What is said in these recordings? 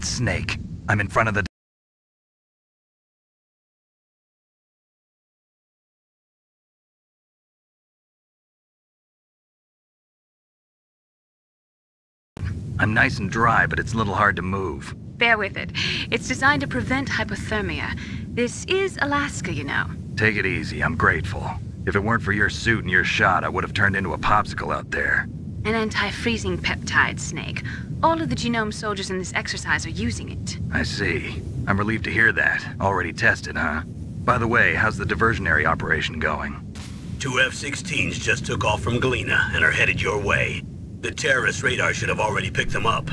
It's Snake. I'm in front of the... I'm nice and dry, but it's a little hard to move. Bear with it. It's designed to prevent hypothermia. This is Alaska, you know. Take it easy, I'm grateful. If it weren't for your suit and your shot, I would have turned into a popsicle out there. An anti-freezing peptide, Snake. All of the genome soldiers in this exercise are using it. I see. I'm relieved to hear that. Already tested, huh? By the way, how's the diversionary operation going? 2 F-16s just took off from Galena and are headed your way. The terrorist radar should have already picked them up.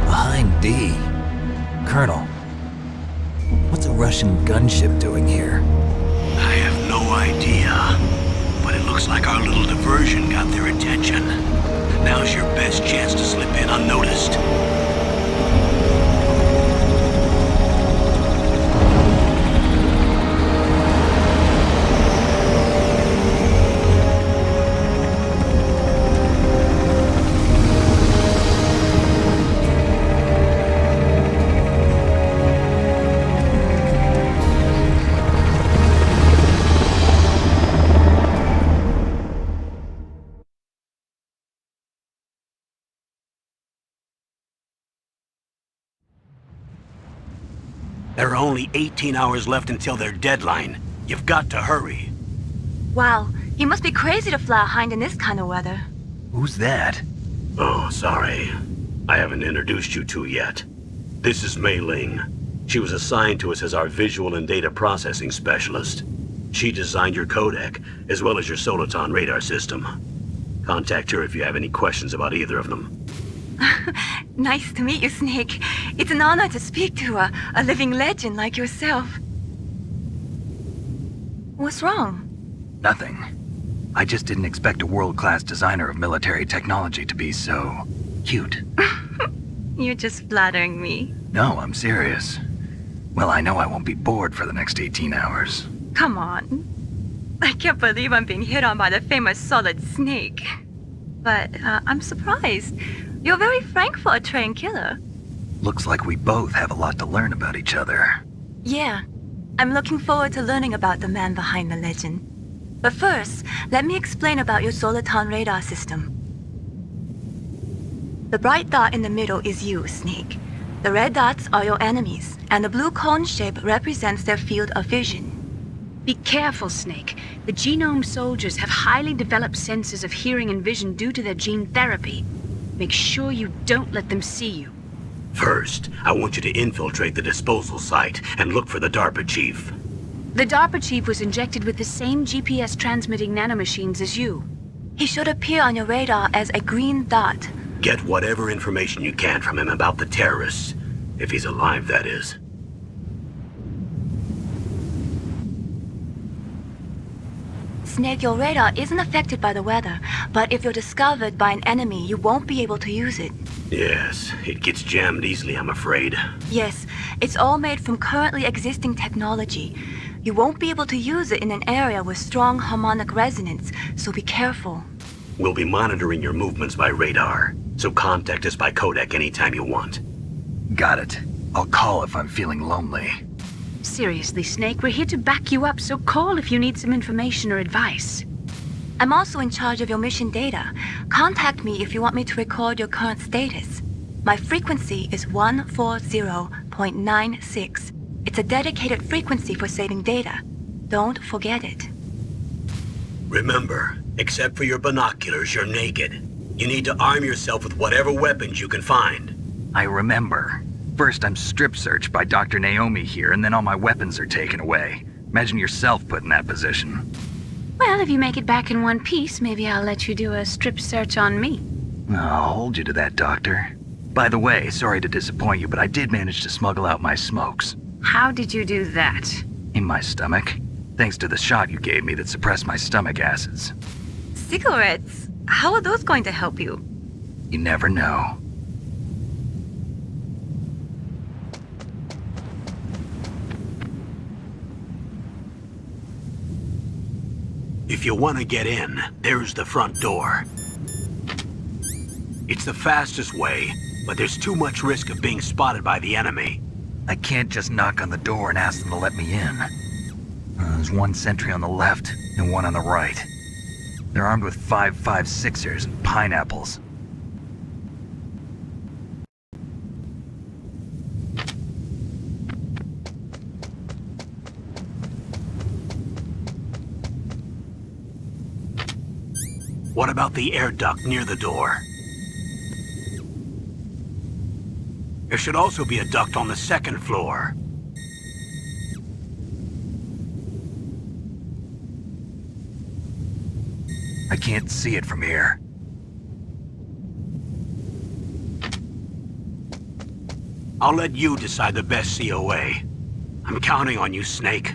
Behind D. Colonel, what's a Russian gunship doing here? I have no idea, but it looks like our little diversion got their attention. Now's your best chance to slip in unnoticed. There are only 18 hours left until their deadline. You've got to hurry. Wow, you must be crazy to fly a hind in this kind of weather. Who's that? Oh, sorry. I haven't introduced you to yet. This is Mei Ling. She was assigned to us as our visual and data processing specialist. She designed your codec, as well as your Soliton radar system. Contact her if you have any questions about either of them. Nice to meet you, Snake. It's an honor to speak to a living legend like yourself. What's wrong? Nothing. I just didn't expect a world-class designer of military technology to be so... cute. You're just flattering me. No, I'm serious. Well, I know I won't be bored for the next 18 hours. Come on. I can't believe I'm being hit on by the famous Solid Snake. But I'm surprised. You're very frank for a trained killer. Looks like we both have a lot to learn about each other. Yeah. I'm looking forward to learning about the man behind the legend. But first, let me explain about your Soliton radar system. The bright dot in the middle is you, Snake. The red dots are your enemies, and the blue cone shape represents their field of vision. Be careful, Snake. The genome soldiers have highly developed senses of hearing and vision due to their gene therapy. Make sure you don't let them see you. First, I want you to infiltrate the disposal site and look for the DARPA chief. The DARPA chief was injected with the same GPS transmitting nanomachines as you. He should appear on your radar as a green dot. Get whatever information you can from him about the terrorists. If he's alive, that is. Snake, your radar isn't affected by the weather, but if you're discovered by an enemy, you won't be able to use it. Yes, it gets jammed easily, I'm afraid. Yes, it's all made from currently existing technology. You won't be able to use it in an area with strong harmonic resonance, so be careful. We'll be monitoring your movements by radar, so contact us by codec anytime you want. Got it. I'll call if I'm feeling lonely. Seriously, Snake, we're here to back you up, so call if you need some information or advice. I'm also in charge of your mission data. Contact me if you want me to record your current status. My frequency is 140.96. It's a dedicated frequency for saving data. Don't forget it. Remember, except for your binoculars, you're naked. You need to arm yourself with whatever weapons you can find. I remember. First I'm strip searched by Dr. Naomi here, and then all my weapons are taken away. Imagine yourself put in that position. Well, if you make it back in one piece, maybe I'll let you do a strip search on me. I'll hold you to that, Doctor. By the way, sorry to disappoint you, but I did manage to smuggle out my smokes. How did you do that? In my stomach. Thanks to the shot you gave me that suppressed my stomach acids. Cigarettes? How are those going to help you? You never know. If you want to get in, there's the front door. It's the fastest way, but there's too much risk of being spotted by the enemy. I can't just knock on the door and ask them to let me in. There's one sentry on the left and one on the right. They're armed with 5.56ers and pineapples. What about the air duct near the door? There should also be a duct on the second floor. I can't see it from here. I'll let you decide the best COA. I'm counting on you, Snake.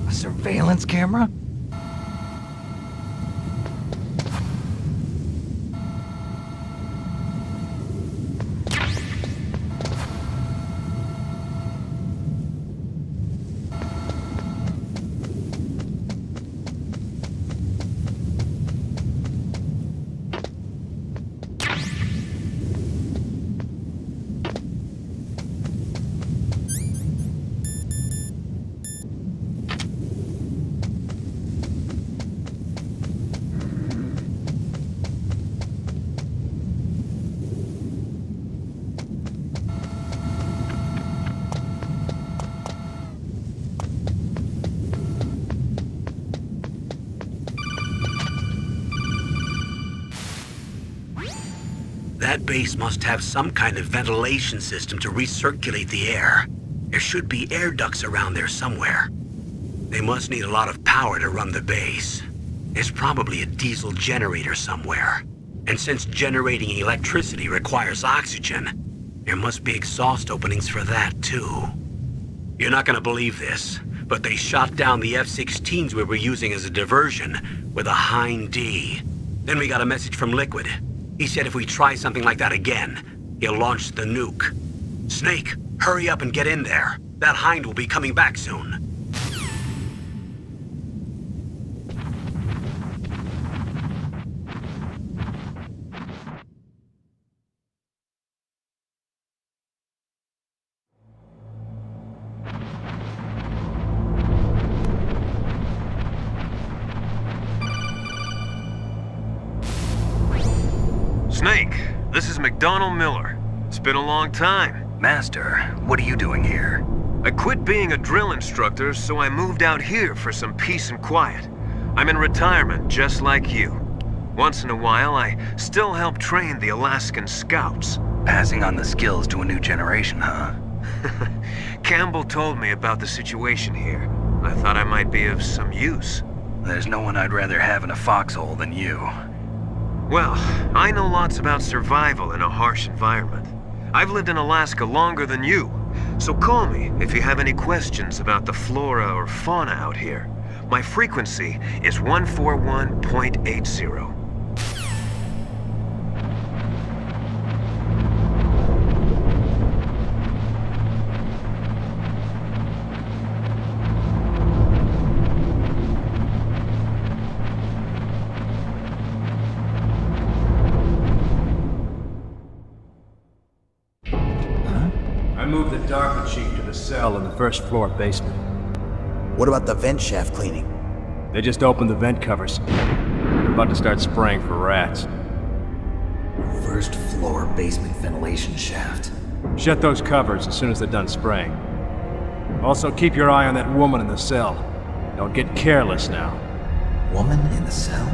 A surveillance camera? That base must have some kind of ventilation system to recirculate the air. There should be air ducts around there somewhere. They must need a lot of power to run the base. There's probably a diesel generator somewhere. And since generating electricity requires oxygen, there must be exhaust openings for that too. You're not gonna believe this, but they shot down the F-16s we were using as a diversion with a Hind D. Then we got a message from Liquid. He said if we try something like that again, he'll launch the nuke. Snake, hurry up and get in there. That Hind will be coming back soon. Snake, this is McDonald Miller. It's been a long time. Master, what are you doing here? I quit being a drill instructor, so I moved out here for some peace and quiet. I'm in retirement, just like you. Once in a while, I still help train the Alaskan Scouts. Passing on the skills to a new generation, huh? Campbell told me about the situation here. I thought I might be of some use. There's no one I'd rather have in a foxhole than you. Well, I know lots about survival in a harsh environment. I've lived in Alaska longer than you, so call me if you have any questions about the flora or fauna out here. My frequency is 141.80. I moved the Darker Chief to the cell in the first floor basement. What about the vent shaft cleaning? They just opened the vent covers. They're about to start spraying for rats. First floor basement ventilation shaft. Shut those covers as soon as they're done spraying. Also, keep your eye on that woman in the cell. Don't get careless now. Woman in the cell?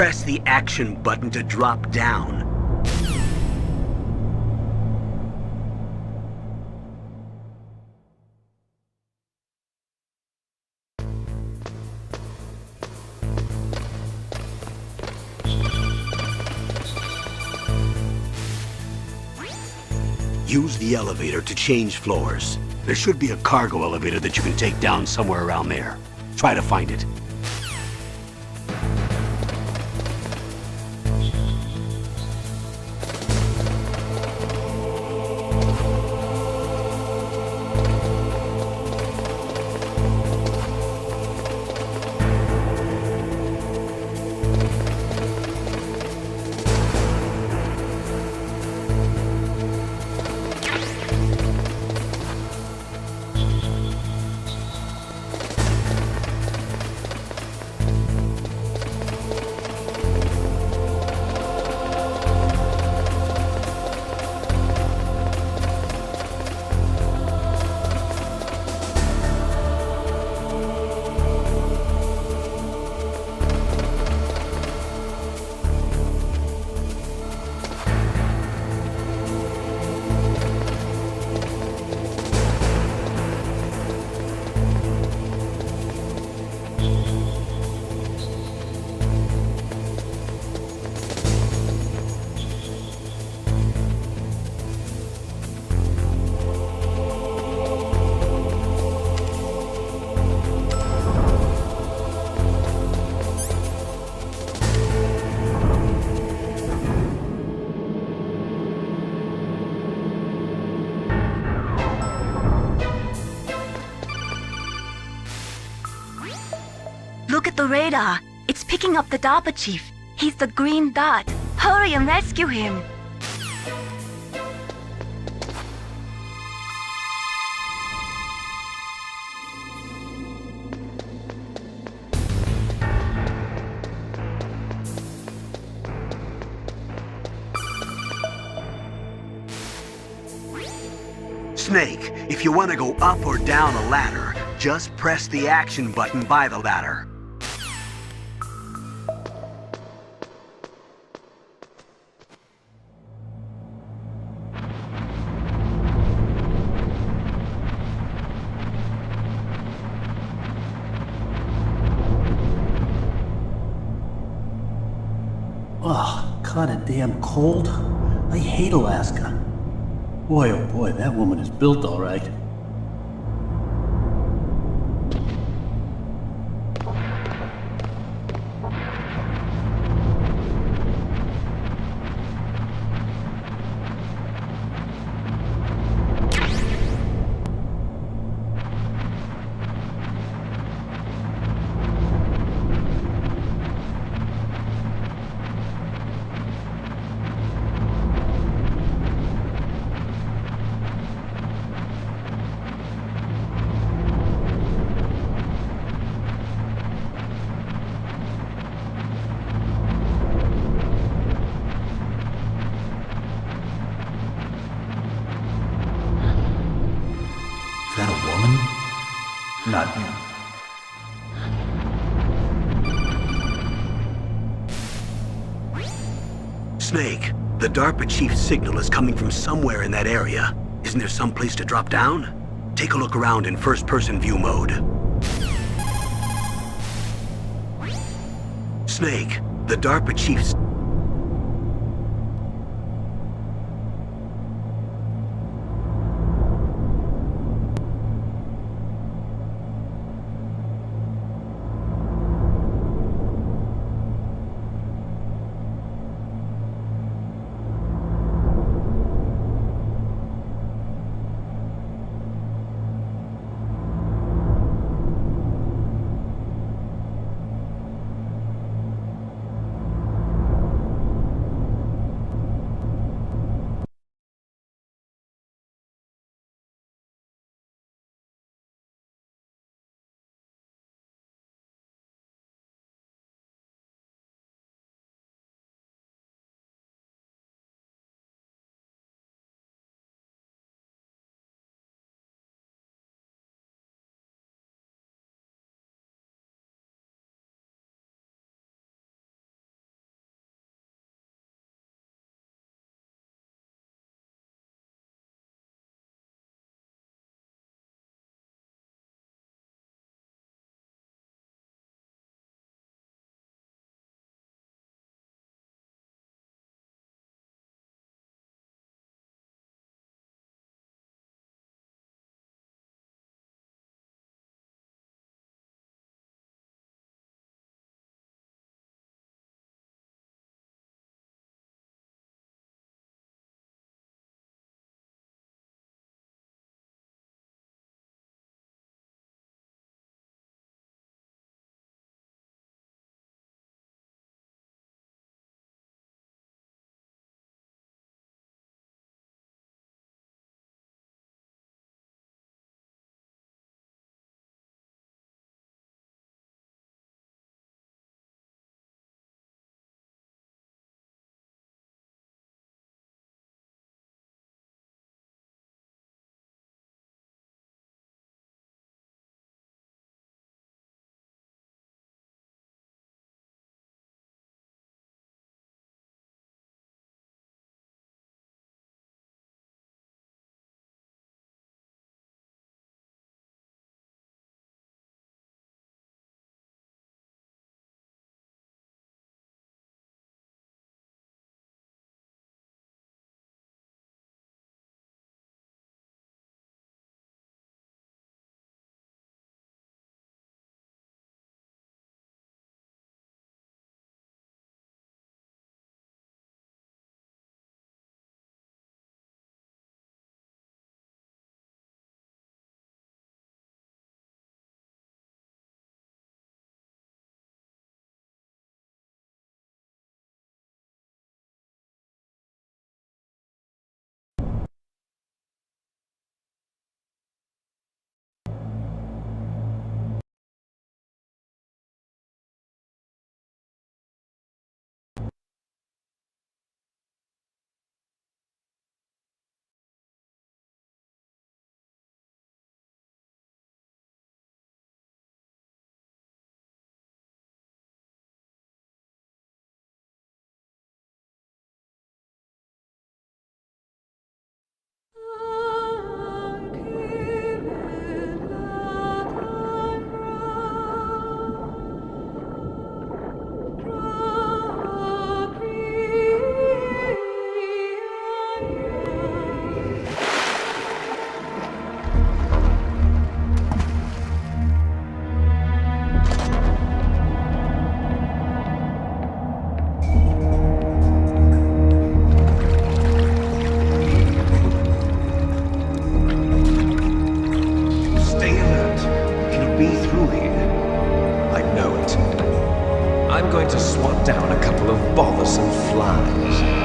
Press the action button to drop down. Use the elevator to change floors. There should be a cargo elevator that you can take down somewhere around there. Try to find it. Look at the radar. It's picking up the DARPA chief. He's the green dot. Hurry and rescue him. Snake, if you want to go up or down a ladder, just press the action button by the ladder. Oh, kinda damn cold. I hate Alaska. Boy, oh boy, that woman is built all right. Is that a woman? Not him. Snake, the DARPA chief's signal is coming from somewhere in that area. Isn't there some place to drop down? Take a look around in first-person view mode. Snake, the DARPA chief's... I'm going to swat down a couple of bothersome flies.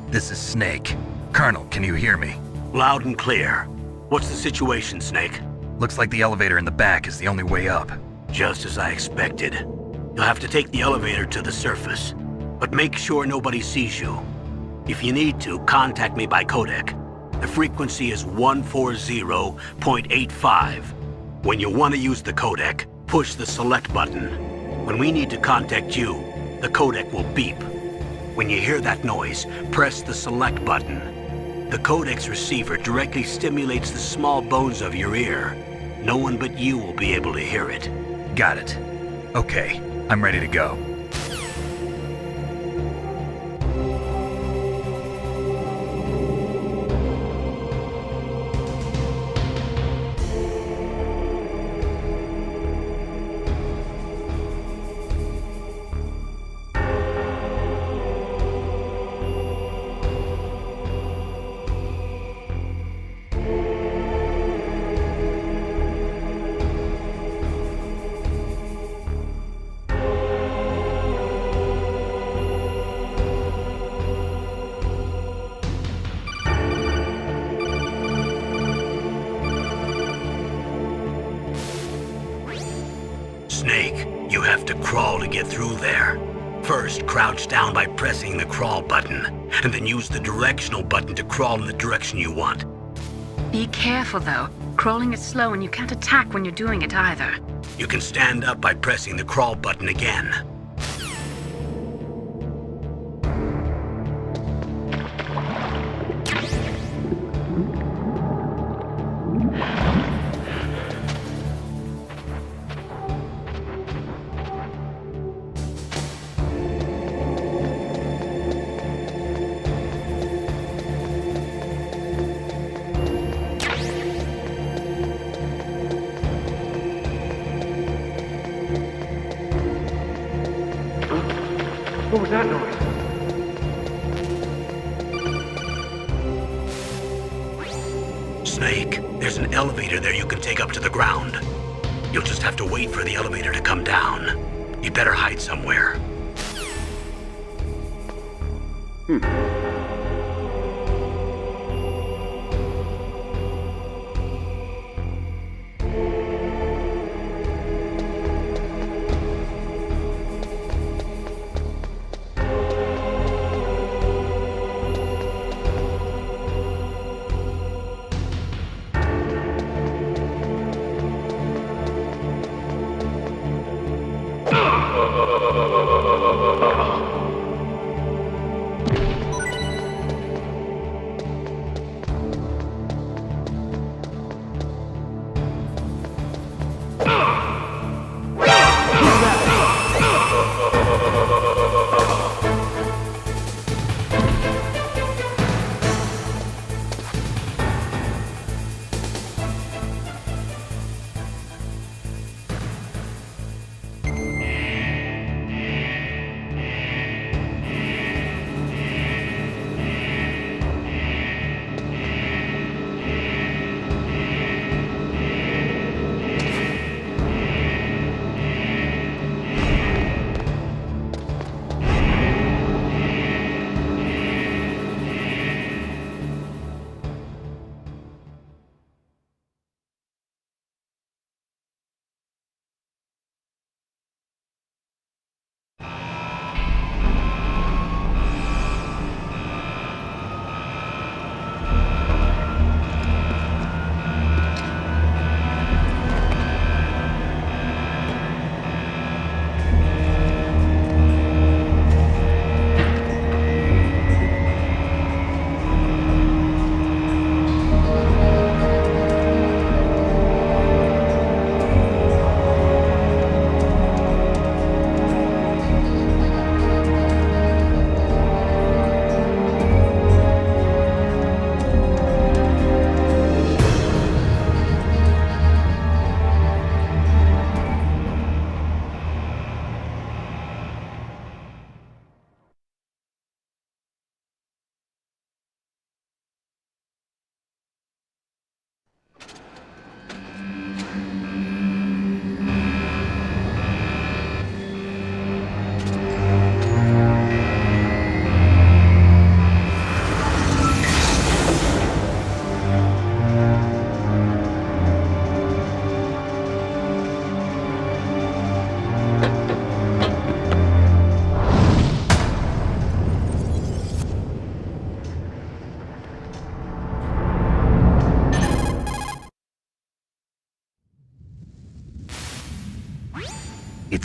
This is Snake. Colonel, can you hear me? Loud and clear. What's the situation, Snake? Looks like the elevator in the back is the only way up. Just as I expected. You'll have to take the elevator to the surface. But make sure nobody sees you. If you need to, contact me by codec. The frequency is 140.85. When you want to use the codec, push the select button. When we need to contact you, the codec will beep. When you hear that noise, press the select button. The codec's receiver directly stimulates the small bones of your ear. No one but you will be able to hear it. Got it. Okay, I'm ready to go. Snake, you have to crawl to get through there. First, crouch down by pressing the crawl button, and then use the directional button to crawl in the direction you want. Be careful, though. Crawling is slow and you can't attack when you're doing it either. You can stand up by pressing the crawl button again. What was that noise? Snake, there's an elevator there you can take up to the ground. You'll just have to wait for the elevator to come down. You'd better hide somewhere.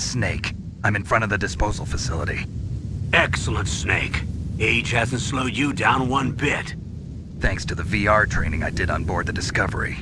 Snake. I'm in front of the disposal facility. Excellent, Snake. Age hasn't slowed you down one bit. Thanks to the VR training I did on board the Discovery.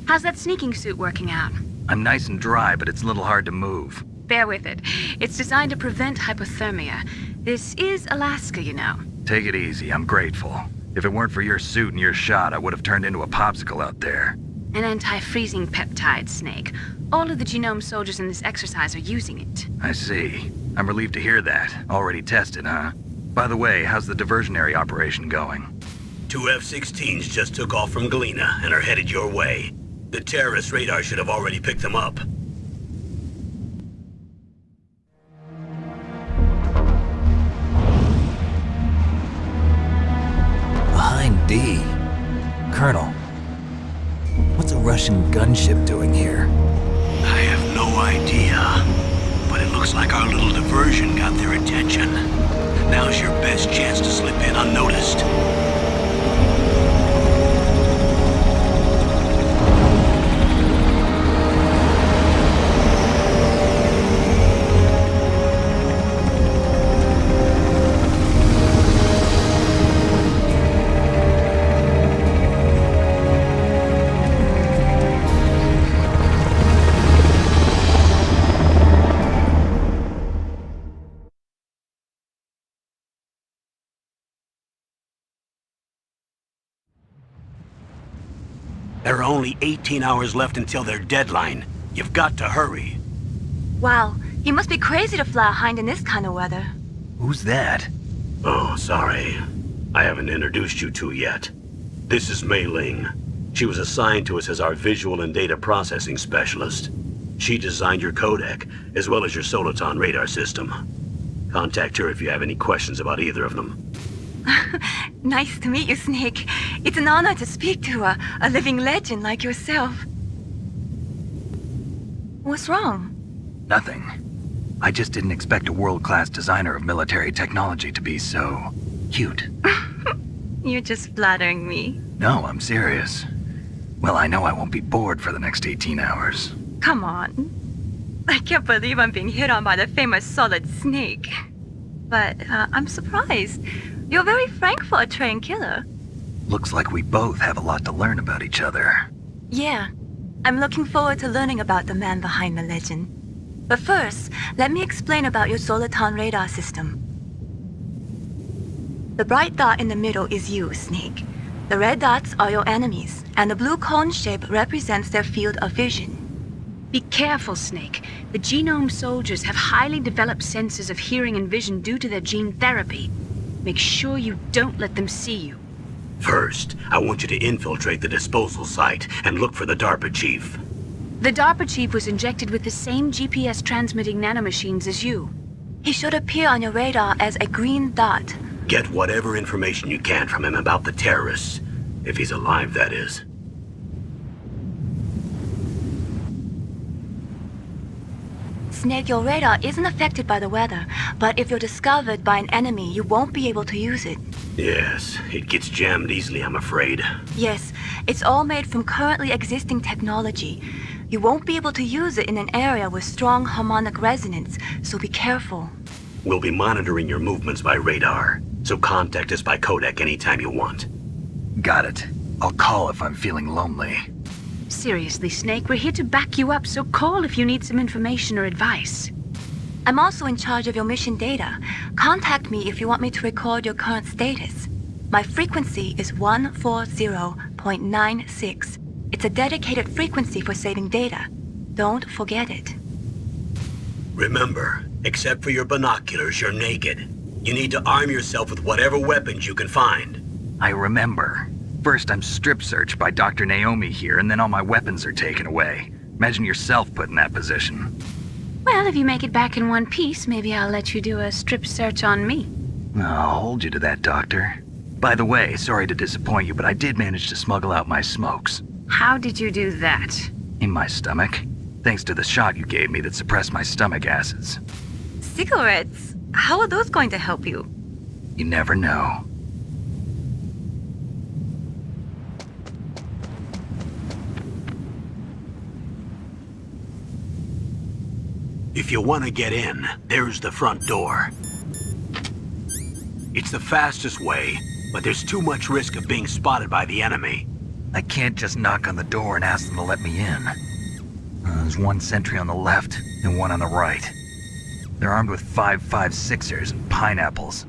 How's that sneaking suit working out? I'm nice and dry, but it's a little hard to move. Bear with it. It's designed to prevent hypothermia. This is Alaska, you know. Take it easy, I'm grateful. If it weren't for your suit and your shot, I would have turned into a popsicle out there. An anti-freezing peptide, Snake. All of the genome soldiers in this exercise are using it. I see. I'm relieved to hear that. Already tested, huh? By the way, how's the diversionary operation going? 2 F-16s just took off from Galena and are headed your way. The terrorist radar should have already picked them up. Behind D. Colonel, what's a Russian gunship doing here? I have no idea, but it looks like our little diversion got their attention. Now's your best chance to slip in unnoticed. There are only 18 hours left until their deadline. You've got to hurry. Wow, you must be crazy to fly a hind in this kind of weather. Who's that? Oh, sorry. I haven't introduced you two yet. This is Mei Ling. She was assigned to us as our visual and data processing specialist. She designed your codec, as well as your Soliton radar system. Contact her if you have any questions about either of them. Nice to meet you, Snake. It's an honor to speak to a living legend like yourself. What's wrong? Nothing. I just didn't expect a world-class designer of military technology to be so cute. You're just flattering me. No, I'm serious. Well, I know I won't be bored for the next 18 hours. Come on. I can't believe I'm being hit on by the famous Solid Snake. But I'm surprised. You're very frank for a trained killer. Looks like we both have a lot to learn about each other. Yeah. I'm looking forward to learning about the man behind the legend. But first, let me explain about your Soliton radar system. The bright dot in the middle is you, Snake. The red dots are your enemies, and the blue cone shape represents their field of vision. Be careful, Snake. The genome soldiers have highly developed senses of hearing and vision due to their gene therapy. Make sure you don't let them see you. First, I want you to infiltrate the disposal site and look for the DARPA chief. The DARPA chief was injected with the same GPS transmitting nanomachines as you. He should appear on your radar as a green dot. Get whatever information you can from him about the terrorists. If he's alive, that is. Snake, your radar isn't affected by the weather, but if you're discovered by an enemy, you won't be able to use it. Yes, it gets jammed easily, I'm afraid. Yes, it's all made from currently existing technology. You won't be able to use it in an area with strong harmonic resonance, so be careful. We'll be monitoring your movements by radar, so contact us by codec anytime you want. Got it. I'll call if I'm feeling lonely. Seriously, Snake, we're here to back you up, so call if you need some information or advice. I'm also in charge of your mission data. Contact me if you want me to record your current status. My frequency is 140.96. It's a dedicated frequency for saving data. Don't forget it. Remember, except for your binoculars, you're naked. You need to arm yourself with whatever weapons you can find. I remember. First, I'm strip searched by Dr. Naomi here, and then all my weapons are taken away. Imagine yourself put in that position. Well, if you make it back in one piece, maybe I'll let you do a strip search on me. I'll hold you to that, Doctor. By the way, sorry to disappoint you, but I did manage to smuggle out my smokes. How did you do that? In my stomach. Thanks to the shot you gave me that suppressed my stomach acids. Cigarettes? How are those going to help you? You never know. If you want to get in, there's the front door. It's the fastest way, but there's too much risk of being spotted by the enemy. I can't just knock on the door and ask them to let me in. There's one sentry on the left and one on the right. They're armed with 5.56ers and pineapples.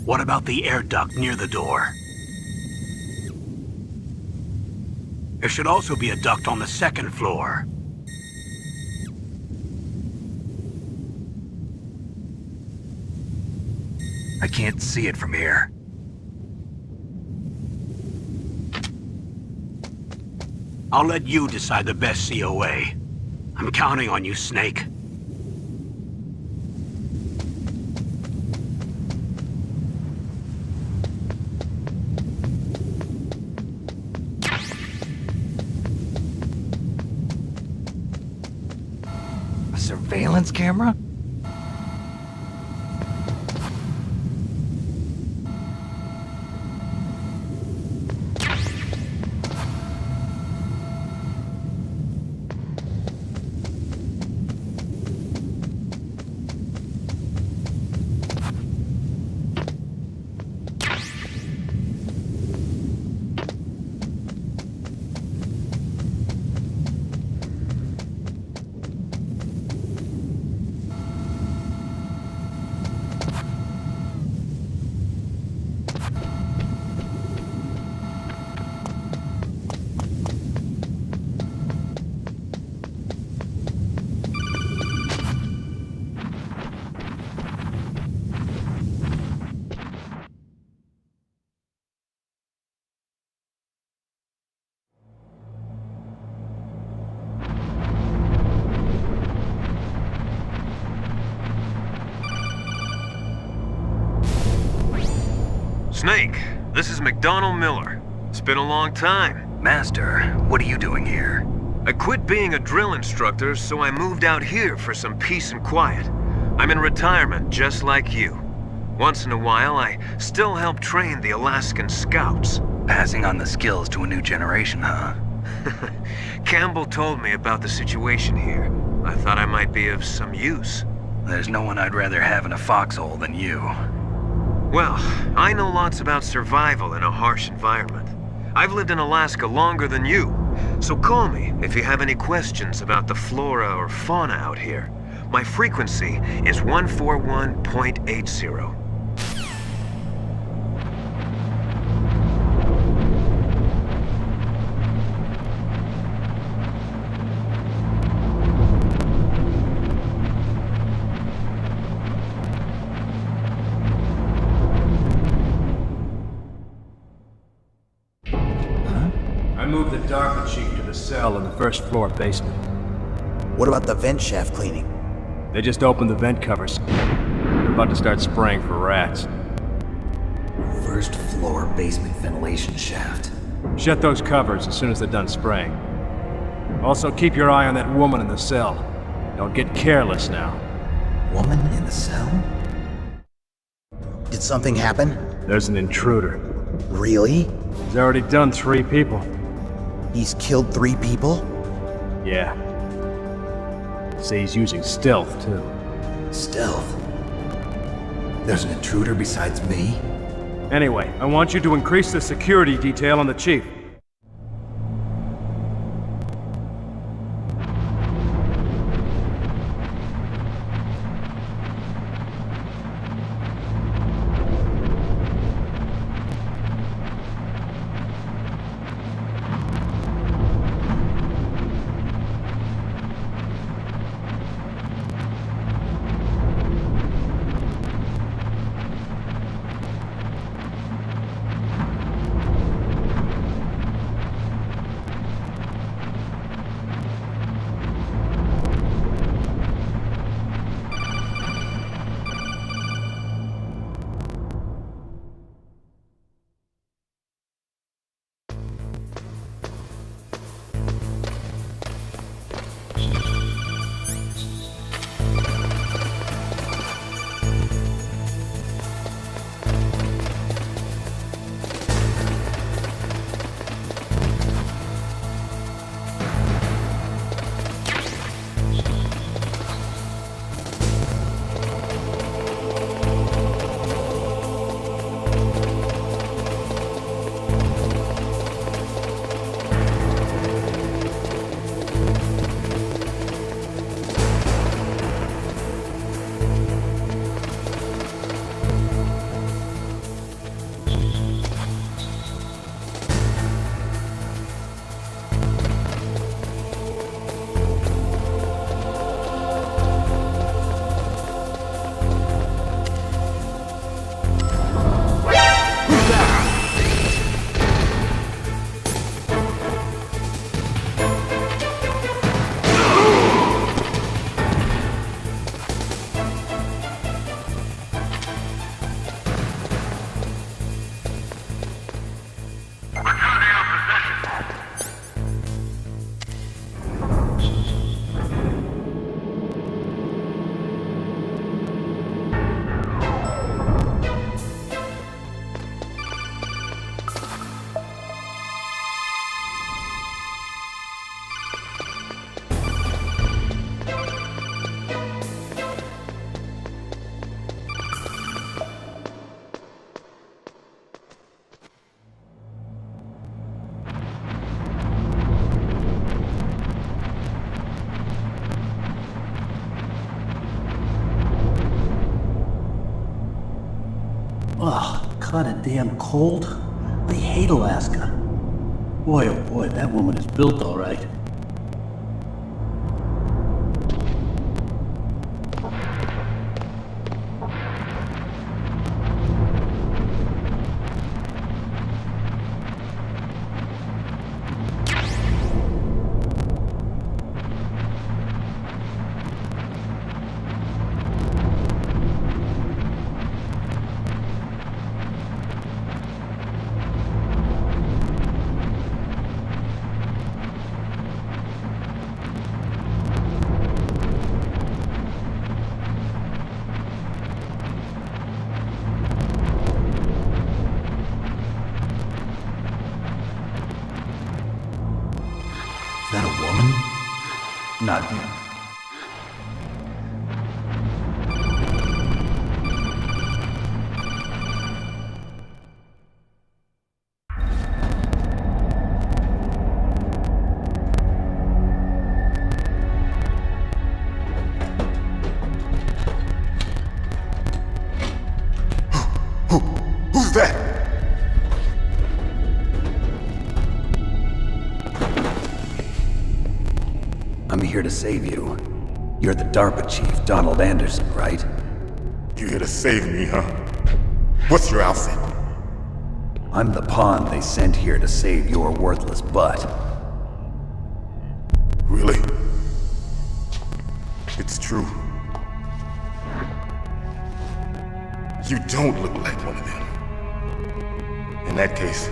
What about the air duct near the door? There should also be a duct on the second floor. I can't see it from here. I'll let you decide the best COA. I'm counting on you, Snake. A surveillance camera? Snake, this is McDonald Miller. It's been a long time. Master, what are you doing here? I quit being a drill instructor, so I moved out here for some peace and quiet. I'm in retirement, just like you. Once in a while, I still help train the Alaskan Scouts. Passing on the skills to a new generation, huh? Campbell told me about the situation here. I thought I might be of some use. There's no one I'd rather have in a foxhole than you. Well, I know lots about survival in a harsh environment. I've lived in Alaska longer than you, so call me if you have any questions about the flora or fauna out here. My frequency is 141.80. I moved the Darker Chief to the cell in the first floor basement. What about the vent shaft cleaning? They just opened the vent covers. They're about to start spraying for rats. First floor basement ventilation shaft. Shut those covers as soon as they're done spraying. Also, keep your eye on that woman in the cell. Don't get careless now. Woman in the cell? Did something happen? There's an intruder. Really? He's already done 3 people. He's killed 3 people? Yeah. Say he's using stealth, too. Stealth? There's an intruder besides me? Anyway, I want you to increase the security detail on the Chief. caught a damn cold? I hate Alaska. Boy, oh boy, that woman is built all right. Is that a woman? Not yet. Who's that? I'm here to save you. You're the DARPA chief, Donald Anderson, right? You here to save me, huh? What's your outfit? I'm the pawn they sent here to save your worthless butt. Really? It's true. You don't look like one of them. In that case,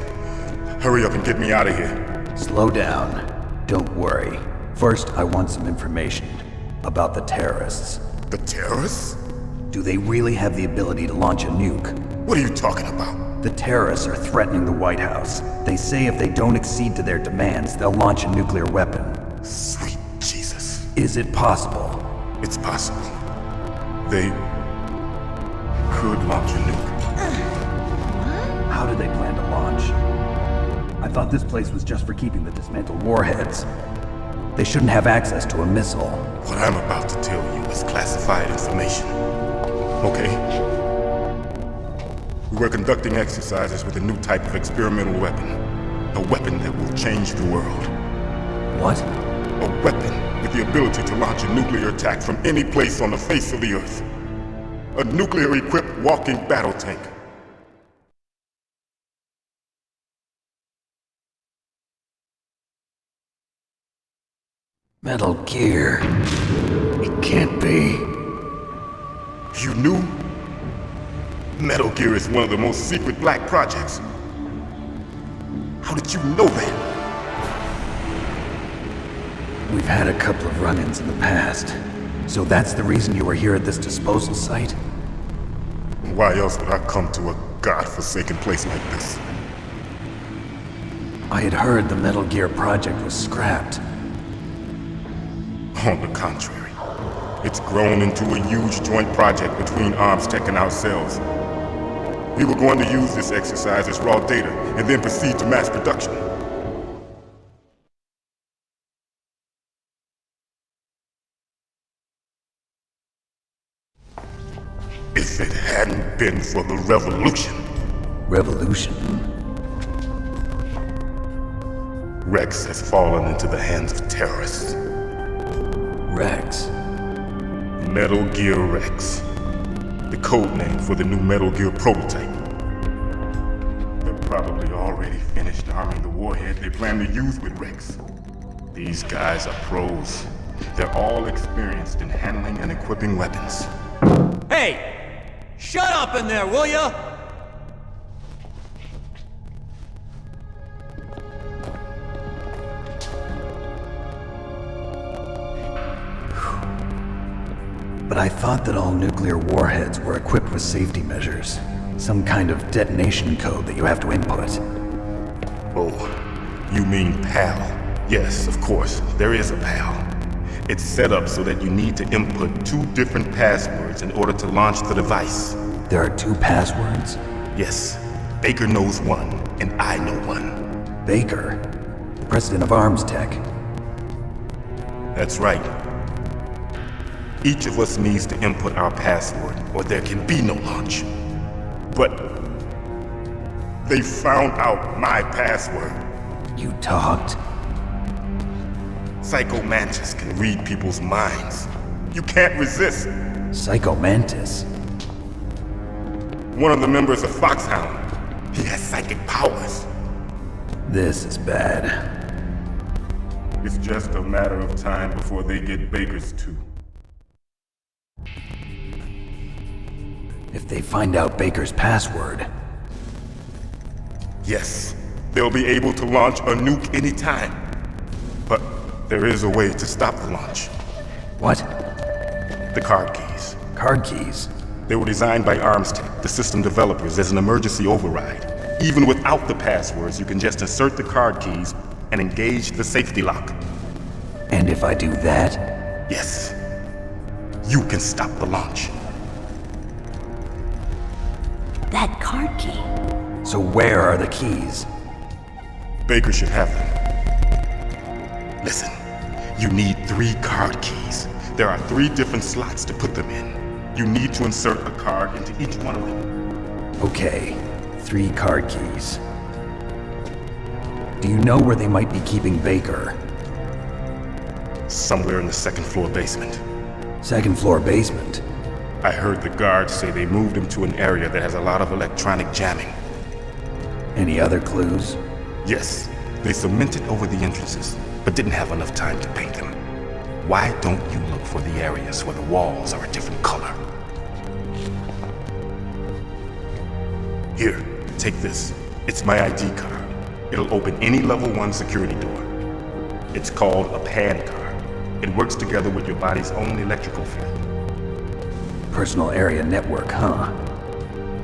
hurry up and get me out of here. Slow down. Don't worry. First, I want some information about the terrorists. The terrorists? Do they really have the ability to launch a nuke? What are you talking about? The terrorists are threatening the White House. They say if they don't accede to their demands, they'll launch a nuclear weapon. Sweet Jesus. Is it possible? It's possible. They could launch a nuke. How do they plan to launch? I thought this place was just for keeping the dismantled warheads. They shouldn't have access to a missile. What I'm about to tell you is classified information. Okay? We were conducting exercises with a new type of experimental weapon. A weapon that will change the world. What? A weapon with the ability to launch a nuclear attack from any place on the face of the Earth. A nuclear-equipped walking battle tank. Metal Gear. It can't be. You knew? Metal Gear is one of the most secret black projects. How did you know that? We've had a couple of run-ins in the past. So that's the reason you were here at this disposal site? Why else would I come to a godforsaken place like this? I had heard the Metal Gear project was scrapped. On the contrary, it's grown into a huge joint project between Arms Tech and ourselves. We were going to use this exercise as raw data and then proceed to mass production. If it hadn't been for the revolution. Revolution? Rex has fallen into the hands of terrorists. Rex? Metal Gear Rex. The code name for the new Metal Gear prototype. They're probably already finished arming the warhead they plan to use with Rex. These guys are pros. They're all experienced in handling and equipping weapons. Hey! Shut up in there, will ya? But I thought that all nuclear warheads were equipped with safety measures. Some kind of detonation code that you have to input. Oh, you mean PAL? Yes, of course, there is a PAL. It's set up so that you need to input 2 different passwords in order to launch the device. There are 2 passwords? Yes, Baker knows one, and I know one. Baker? The president of Arms Tech? That's right. Each of us needs to input our password, or there can be no launch. But They found out my password. You talked? Psycho Mantis can read people's minds. You can't resist. Psycho Mantis? One of the members of Foxhound. He has psychic powers. This is bad. It's just a matter of time before they get Baker's too. If they find out Baker's password... Yes, they'll be able to launch a nuke anytime. But there is a way to stop the launch. What? The card keys. Card keys? They were designed by Armstech, the system developers, as an emergency override. Even without the passwords, you can just insert the card keys and engage the safety lock. And if I do that? Yes. You can stop the launch. That card key. So where are the keys? Baker should have them. Listen, you need 3 card keys. There are 3 different slots to put them in. You need to insert a card into each one of them. Okay, 3 card keys. Do you know where they might be keeping Baker? Somewhere in the 2nd floor basement. 2nd floor basement? I heard the guards say they moved him to an area that has a lot of electronic jamming. Any other clues? Yes, they cemented over the entrances, but didn't have enough time to paint them. Why don't you look for the areas where the walls are a different color? Here, take this. It's my ID card. It'll open any level 1 security door. It's called a PAN card. It works together with your body's own electrical field. Personal area network, huh?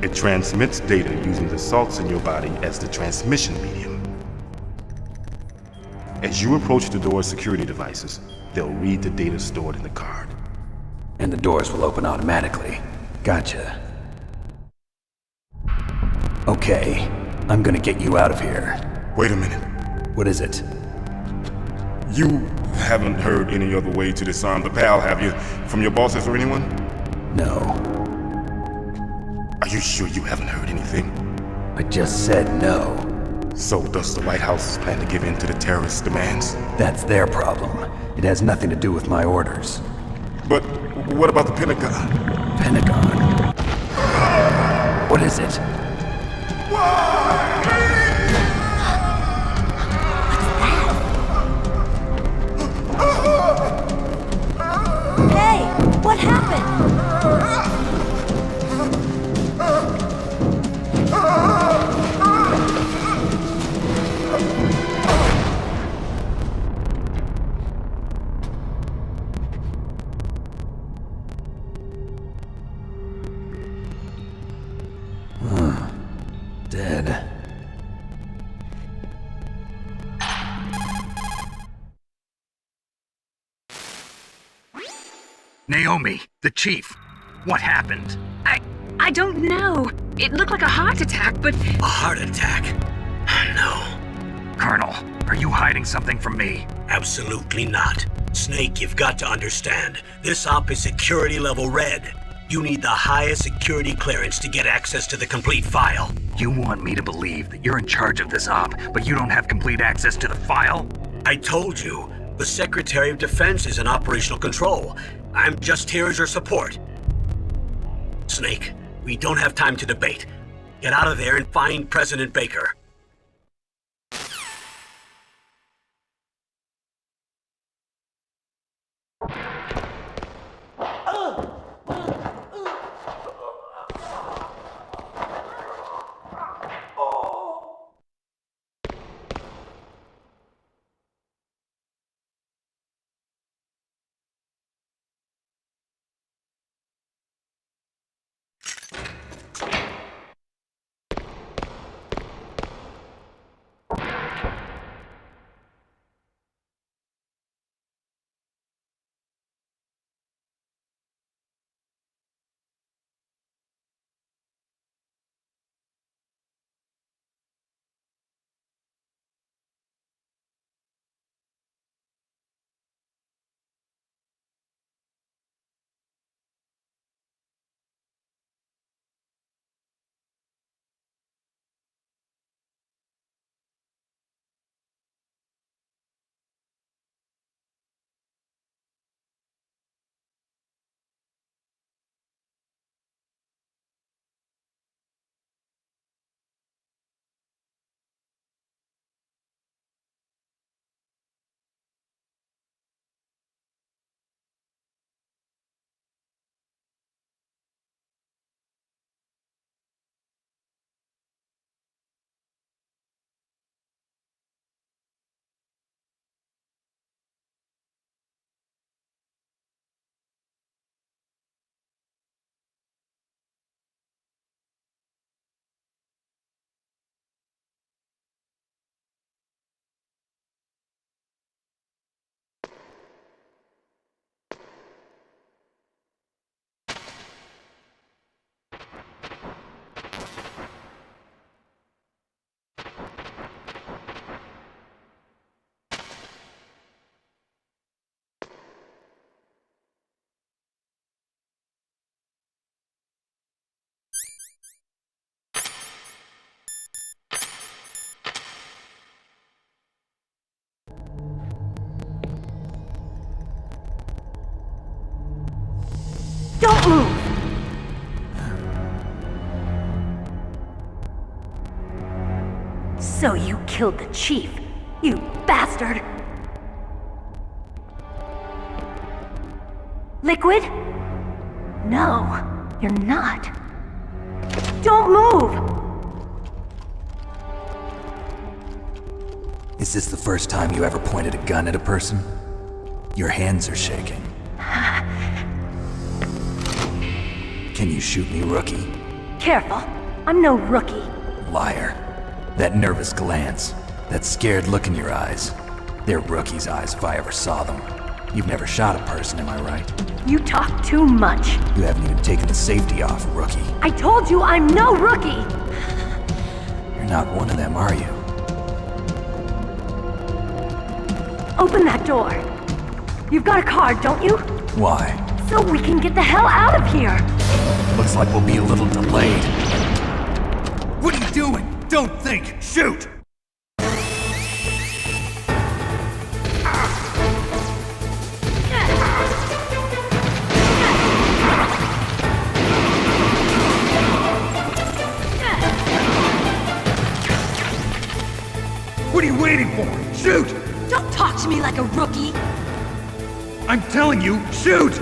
It transmits data using the salts in your body as the transmission medium. As you approach the door's security devices, they'll read the data stored in the card. And the doors will open automatically. Gotcha. Okay, I'm gonna get you out of here. Wait a minute. What is it? You haven't heard any other way to disarm the PAL, have you? From your bosses or anyone? No. Are you sure you haven't heard anything? I just said no. So does the White House plan to give in to the terrorists' demands? That's their problem. It has nothing to do with my orders. But what about the Pentagon? Pentagon? What is it? Hey, what happened? Dead. Naomi, the chief. What happened? I don't know. It looked like a heart attack, but... A heart attack? No. Colonel, are you hiding something from me? Absolutely not. Snake, you've got to understand. This op is security level red. You need the highest security clearance to get access to the complete file. You want me to believe that you're in charge of this op, but you don't have complete access to the file? I told you. The Secretary of Defense is in operational control. I'm just here as your support. Snake, we don't have time to debate. Get out of there and find President Baker. Don't move! So you killed the chief, you bastard! Liquid? No, you're not. Don't move! Is this the first time you ever pointed a gun at a person? Your hands are shaking. Can you shoot me, rookie? Careful, I'm no rookie. Liar. That nervous glance, that scared look in your eyes. They're rookie's eyes if I ever saw them. You've never shot a person, am I right? You talk too much. You haven't even taken the safety off, rookie. I told you I'm no rookie! You're not one of them, are you? Open that door. You've got a card, don't you? Why? So we can get the hell out of here! Looks like we'll be a little delayed. What are you doing? Don't think! Shoot! What are you waiting for? Shoot! Don't talk to me like a rookie! I'm telling you, shoot!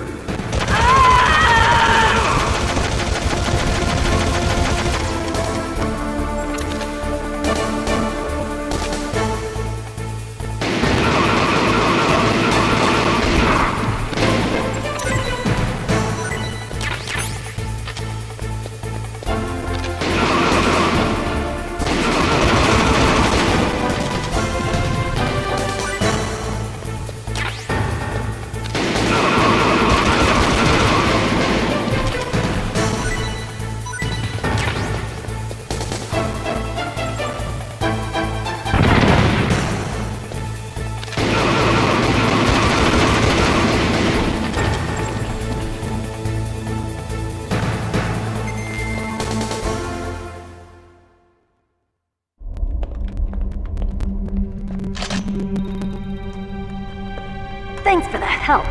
Thanks for the help.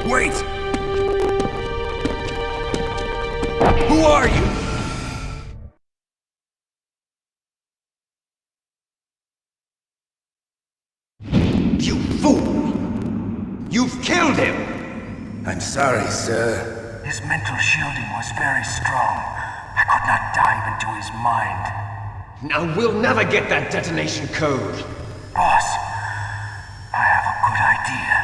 Wait! Who are you? You fool! You've killed him! I'm sorry, sir. His mental shielding was very strong. I could not dive into his mind. Now we'll never get that detonation code. Boss, I have a good idea.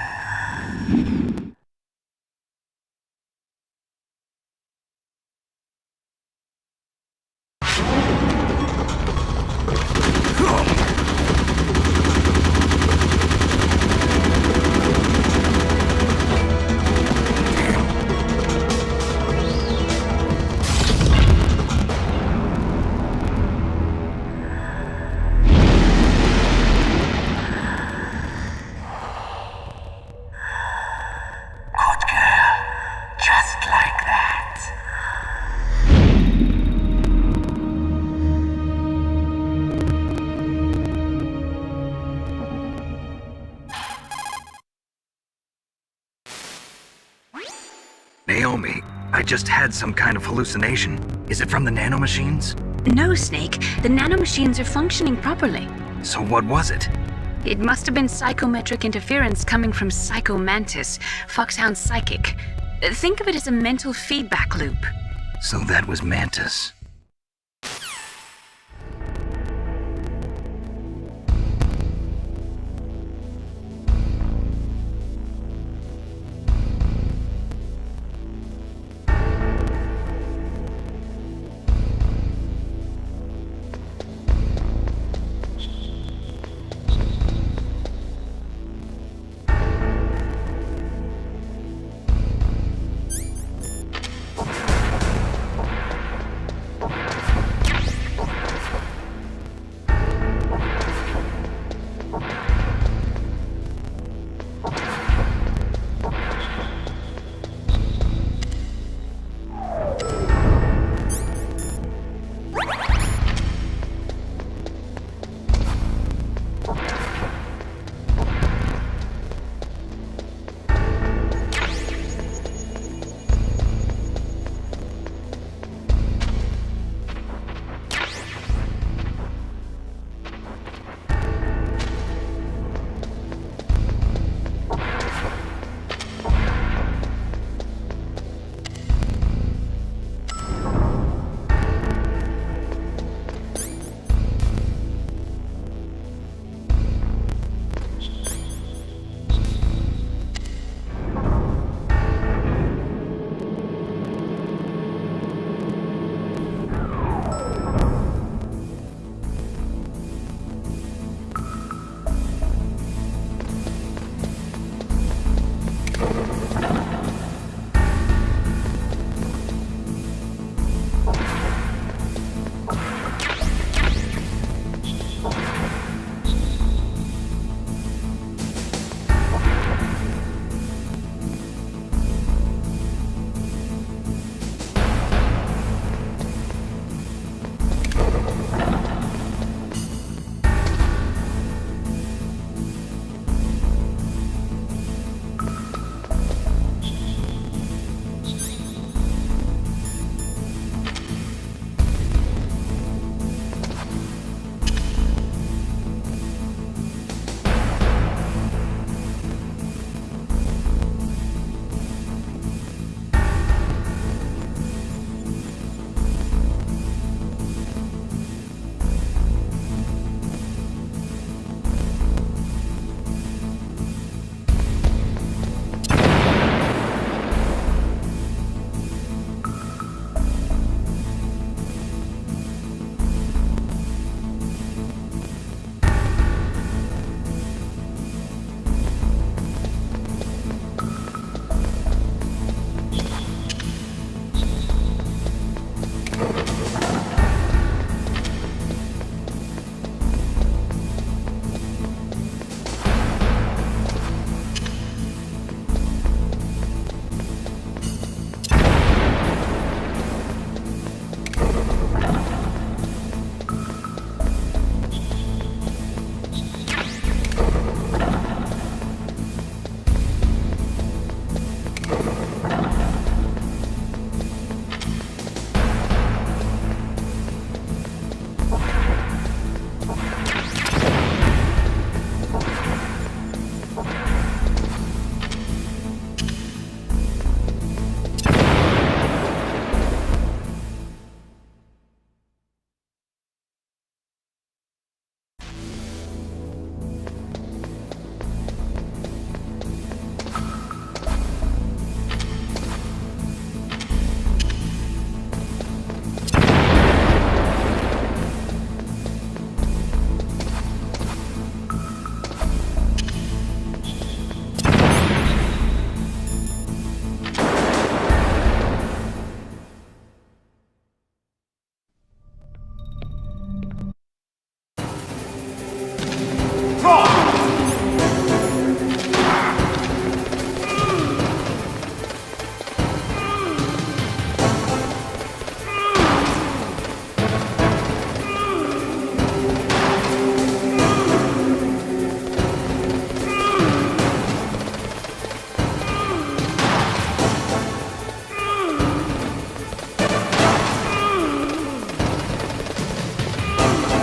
Naomi, I just had some kind of hallucination. Is it from the nanomachines? No, Snake. The nanomachines are functioning properly. So what was it? It must have been psychometric interference coming from Psycho Mantis, Foxhound Psychic. Think of it as a mental feedback loop. So that was Mantis.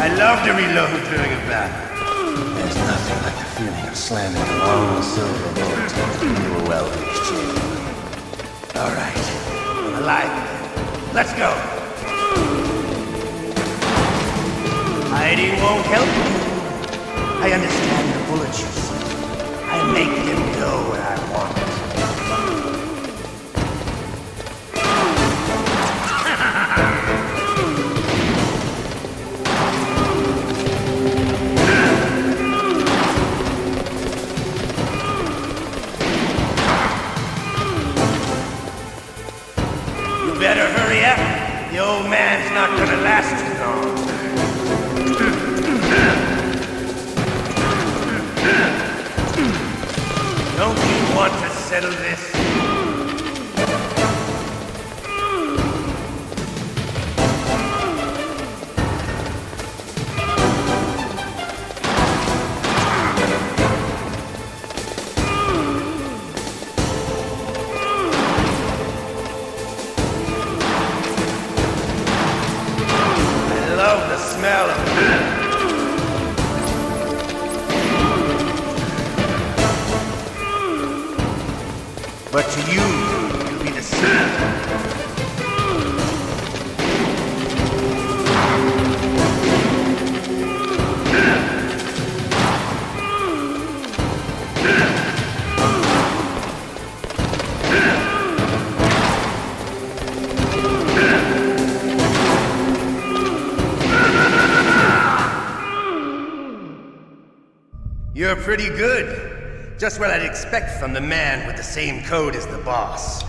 I love to reload during a battle. There's nothing like the feeling of slamming a long silver bullet into a well-aged chain. All right. Alive. Let's go. Hiding won't help you. I understand the bullets you see. I make them go where I want it. You better hurry up. The old man's not gonna last too long. Don't you want to settle this? I love the smell of it. But to you, it'll be the same. You're pretty good. Just what I'd expect from the man with the same code as the boss.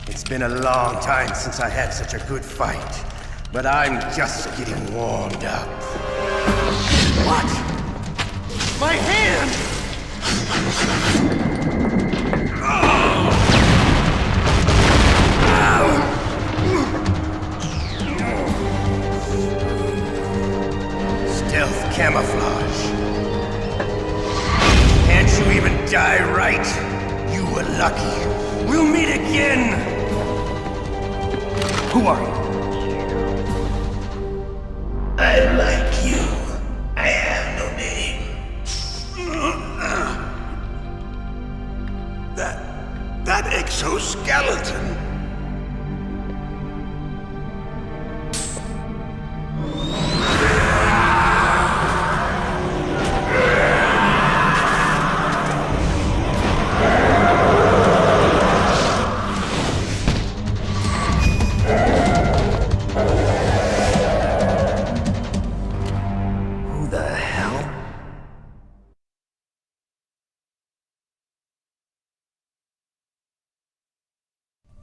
It's been a long time since I had such a good fight, but I'm just getting warmed up. What? My hand! Stealth camouflage. Can't you even die right? You were lucky. We'll meet again! Who are you? I like you. I have no name. That exoskeleton.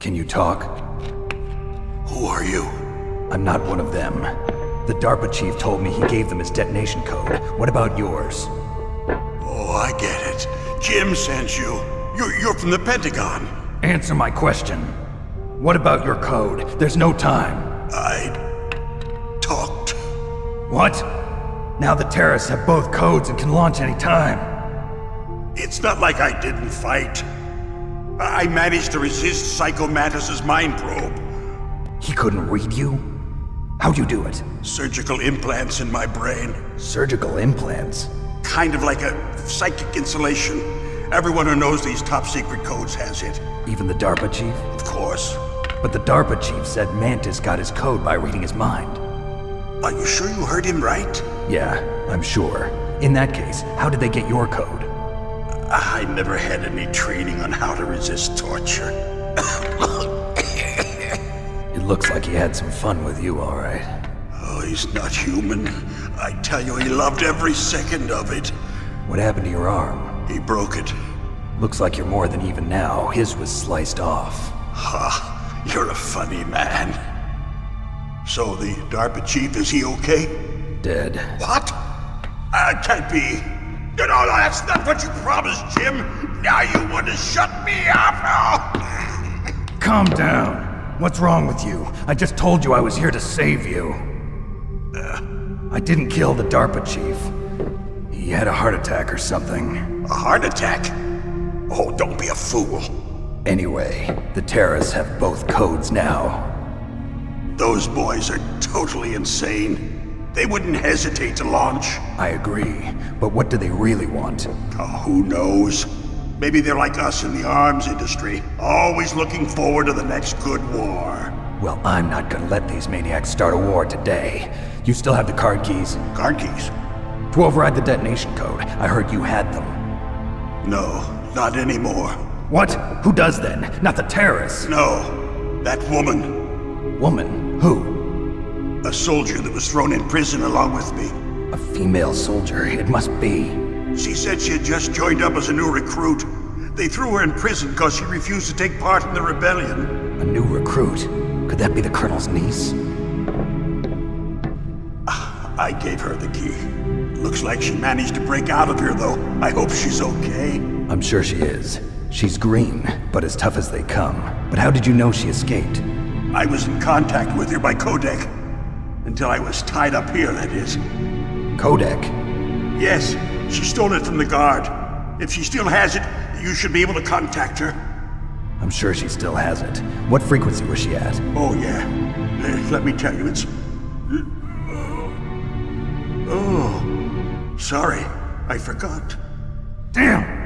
Can you talk? Who are you? I'm not one of them. The DARPA chief told me he gave them his detonation code. What about yours? Oh, I get it. Jim sent you. You're from the Pentagon. Answer my question. What about your code? There's no time. I talked. What? Now the terrorists have both codes and can launch any time. It's not like I didn't fight. I managed to resist Psycho Mantis's mind probe. He couldn't read you? How'd you do it? Surgical implants in my brain. Surgical implants? Kind of like a psychic insulation. Everyone who knows these top secret codes has it. Even the DARPA chief? Of course. But the DARPA chief said Mantis got his code by reading his mind. Are you sure you heard him right? Yeah, I'm sure. In that case, how did they get your code? I never had any training on how to resist torture. It looks like he had some fun with you, all right. Oh, he's not human. I tell you, he loved every second of it. What happened to your arm? He broke it. Looks like you're more than even now. His was sliced off. Ha, you're a funny man. So the DARPA chief, is he okay? Dead. What? Can't be. You know, that's not what you promised, Jim. Now you want to shut me up? Calm down. What's wrong with you? I just told you I was here to save you. I didn't kill the DARPA chief. He had a heart attack or something. A heart attack? Oh, don't be a fool. Anyway, the terrorists have both codes now. Those boys are totally insane. They wouldn't hesitate to launch. I agree, but what do they really want? Oh, who knows? Maybe they're like us in the arms industry, always looking forward to the next good war. Well, I'm not gonna let these maniacs start a war today. You still have the card keys? Card keys? To override the detonation code. I heard you had them. No, not anymore. What? Who does then? Not the terrorists? No, that woman. Woman? Who? A soldier that was thrown in prison along with me. A female soldier, it must be. She said she had just joined up as a new recruit. They threw her in prison because she refused to take part in the rebellion. A new recruit? Could that be the Colonel's niece? I gave her the key. Looks like she managed to break out of here, though. I hope she's okay. I'm sure she is. She's green, but as tough as they come. But how did you know she escaped? I was in contact with her by codec. Until I was tied up here, that is. Codec? Yes, she stole it from the guard. If she still has it, you should be able to contact her. I'm sure she still has it. What frequency was she at? Oh, yeah. Let me tell you, it's... Oh, sorry. I forgot. Damn!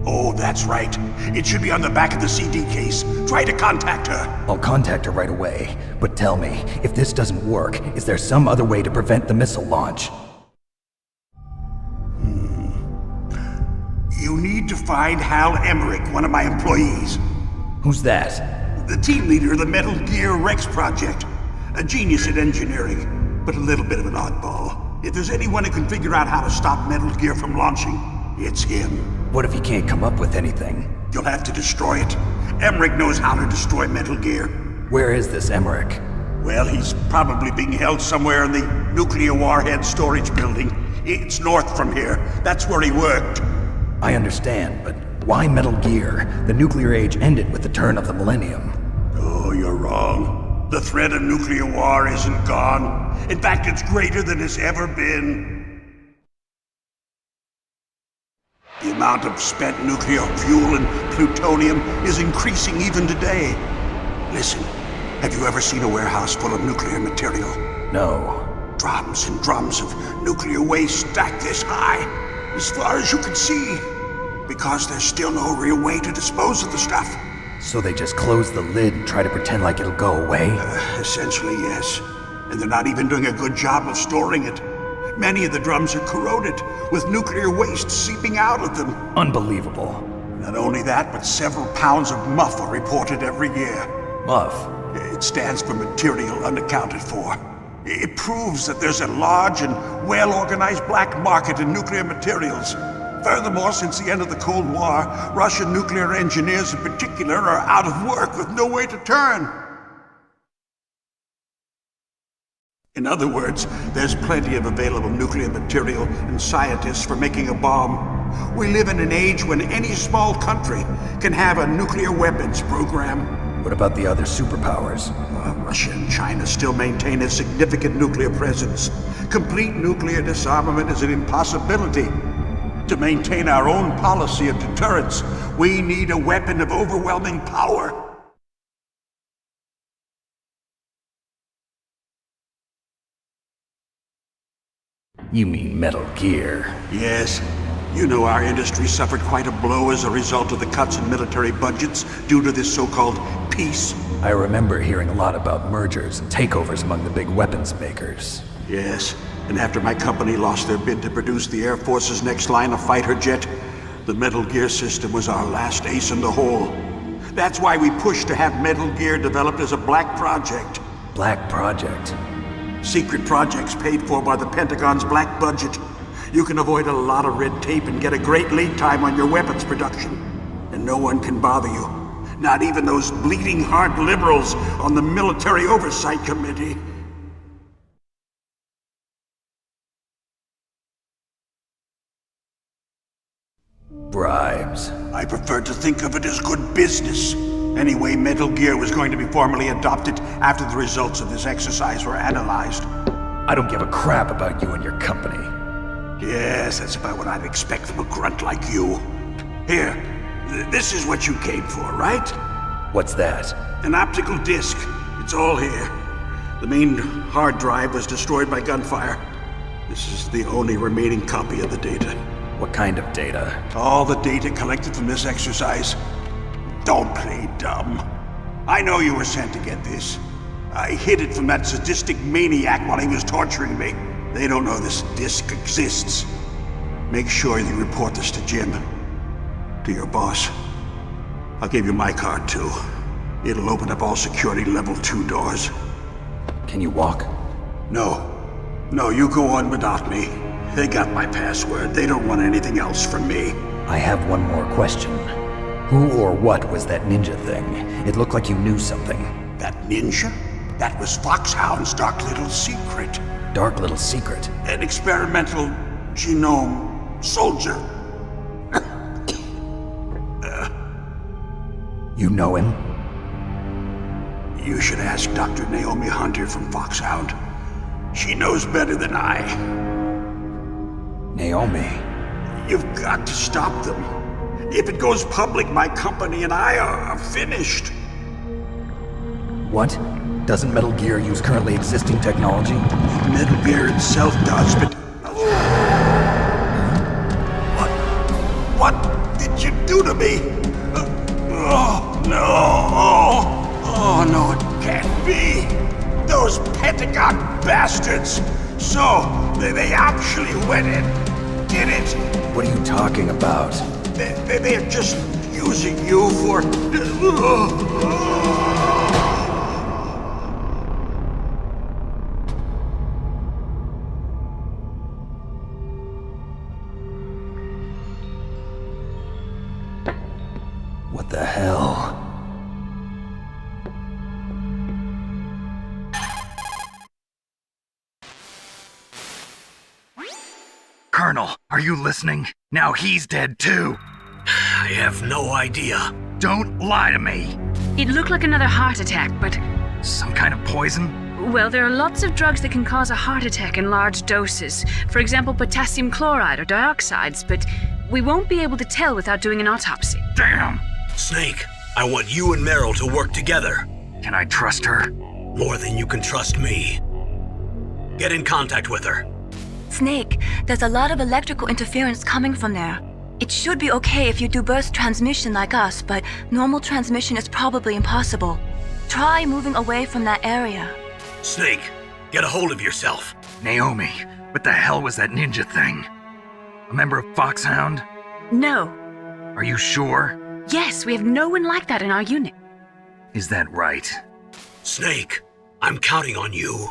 Oh, that's right. It should be on the back of the CD case. Try to contact her. I'll contact her right away. But tell me, if this doesn't work, is there some other way to prevent the missile launch? You need to find Hal Emmerich, one of my employees. Who's that? The team leader of the Metal Gear Rex project. A genius at engineering, but a little bit of an oddball. If there's anyone who can figure out how to stop Metal Gear from launching, it's him. What if he can't come up with anything? You'll have to destroy it. Emmerich knows how to destroy Metal Gear. Where is this Emmerich? Well, he's probably being held somewhere in the nuclear warhead storage building. It's north from here. That's where he worked. I understand, but why Metal Gear? The nuclear age ended with the turn of the millennium. Oh, you're wrong. The threat of nuclear war isn't gone. In fact, it's greater than it's ever been. The amount of spent nuclear fuel and plutonium is increasing even today. Listen, have you ever seen a warehouse full of nuclear material? No. Drums and drums of nuclear waste stacked this high, as far as you can see. Because there's still no real way to dispose of the stuff. So they just close the lid and try to pretend like it'll go away? Essentially, yes. And they're not even doing a good job of storing it. Many of the drums are corroded, with nuclear waste seeping out of them. Unbelievable. Not only that, but several pounds of MUF are reported every year. MUF? It stands for material unaccounted for. It proves that there's a large and well-organized black market in nuclear materials. Furthermore, since the end of the Cold War, Russian nuclear engineers in particular are out of work with no way to turn. In other words, there's plenty of available nuclear material and scientists for making a bomb. We live in an age when any small country can have a nuclear weapons program. What about the other superpowers? Russia and China still maintain a significant nuclear presence. Complete nuclear disarmament is an impossibility. To maintain our own policy of deterrence, we need a weapon of overwhelming power. You mean Metal Gear? Yes. You know our industry suffered quite a blow as a result of the cuts in military budgets due to this so-called peace. I remember hearing a lot about mergers and takeovers among the big weapons makers. Yes, and after my company lost their bid to produce the Air Force's next line of fighter jet, the Metal Gear system was our last ace in the hole. That's why we pushed to have Metal Gear developed as a black project. Black project? Secret projects paid for by the Pentagon's black budget. You can avoid a lot of red tape and get a great lead time on your weapons production. And no one can bother you. Not even those bleeding heart liberals on the Military Oversight Committee. Bribes. I prefer to think of it as good business. Anyway, Metal Gear was going to be formally adopted after the results of this exercise were analyzed. I don't give a crap about you and your company. Yes, that's about what I'd expect from a grunt like you. Here, this is what you came for, right? What's that? An optical disc. It's all here. The main hard drive was destroyed by gunfire. This is the only remaining copy of the data. What kind of data? All the data collected from this exercise. Don't play dumb. I know you were sent to get this. I hid it from that sadistic maniac while he was torturing me. They don't know this disk exists. Make sure you report this to Jim. To your boss. I'll give you my card too. It'll open up all security level 2 doors. Can you walk? No. No, you go on without me. They got my password. They don't want anything else from me. I have one more question. Who or what was that ninja thing? It looked like you knew something. That ninja? That was Foxhound's dark little secret. Dark little secret? An experimental genome soldier. You know him? You should ask Dr. Naomi Hunter from Foxhound. She knows better than I. Naomi? You've got to stop them. If it goes public, my company and I are finished. What? Doesn't Metal Gear use currently existing technology? Metal Gear itself does, but... What did you do to me? Oh, no! Oh, no, it can't be! Those Pentagon bastards! So, they actually went and did it! What are you talking about? They're just using you for... What the hell? Colonel, are you listening? Now he's dead too. I have no idea. Don't lie to me. It looked like another heart attack, but... Some kind of poison? Well, there are lots of drugs that can cause a heart attack in large doses. For example, potassium chloride or dioxides, but we won't be able to tell without doing an autopsy. Damn! Snake, I want you and Meryl to work together. Can I trust her? More than you can trust me. Get in contact with her. Snake, there's a lot of electrical interference coming from there. It should be okay if you do burst transmission like us, but normal transmission is probably impossible. Try moving away from that area. Snake, get a hold of yourself. Naomi, what the hell was that ninja thing? A member of Foxhound? No. Are you sure? Yes, we have no one like that in our unit. Is that right? Snake, I'm counting on you.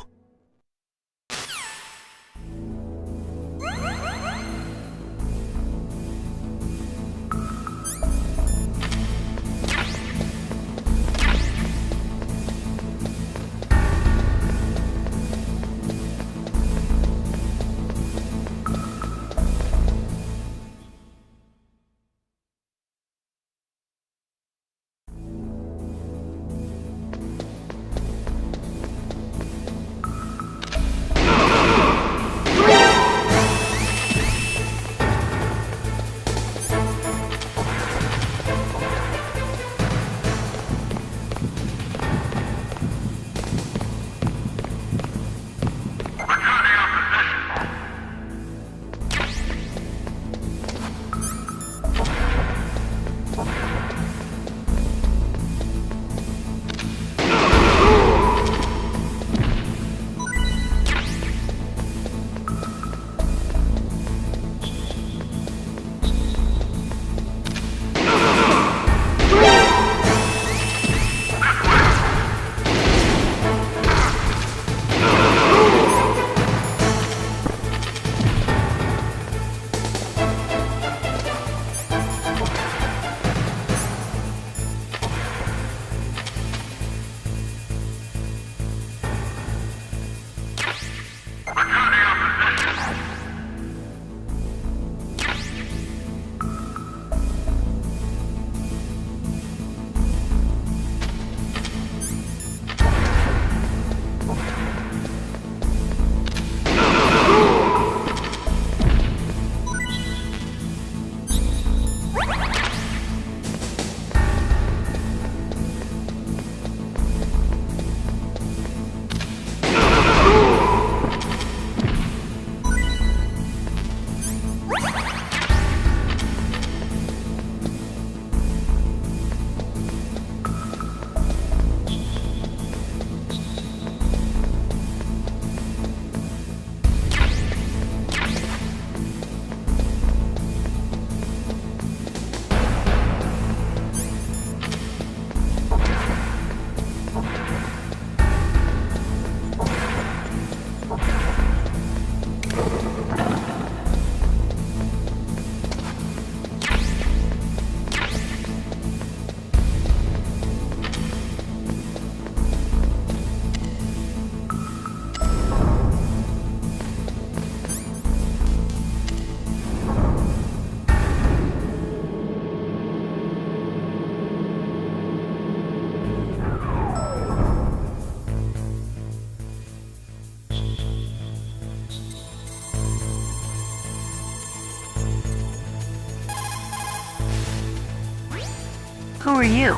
Who are you?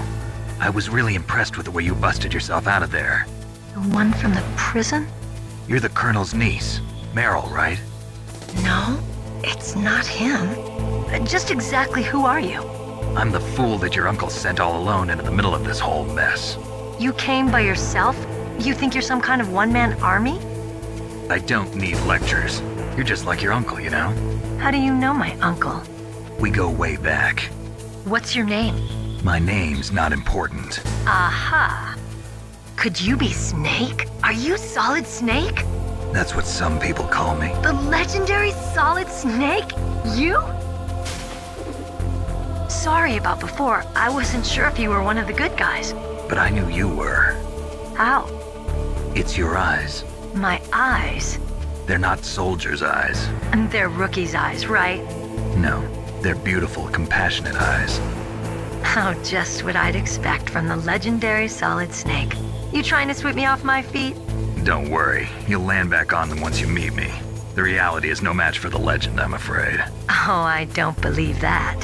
I was really impressed with the way you busted yourself out of there. The one from the prison? You're the Colonel's niece, Meryl, right? No, it's not him. Just exactly who are you? I'm the fool that your uncle sent all alone into the middle of this whole mess. You came by yourself? You think you're some kind of one-man army? I don't need lectures. You're just like your uncle, you know? How do you know my uncle? We go way back. What's your name? My name's not important. Aha. Could you be Snake? Are you Solid Snake? That's what some people call me. The legendary Solid Snake? You? Sorry about before. I wasn't sure if you were one of the good guys. But I knew you were. How? It's your eyes. My eyes? They're not soldiers' eyes. And they're rookies' eyes, right? No, they're beautiful, compassionate eyes. Oh, just what I'd expect from the legendary Solid Snake. You trying to sweep me off my feet? Don't worry, you'll land back on them once you meet me. The reality is no match for the legend, I'm afraid. Oh, I don't believe that.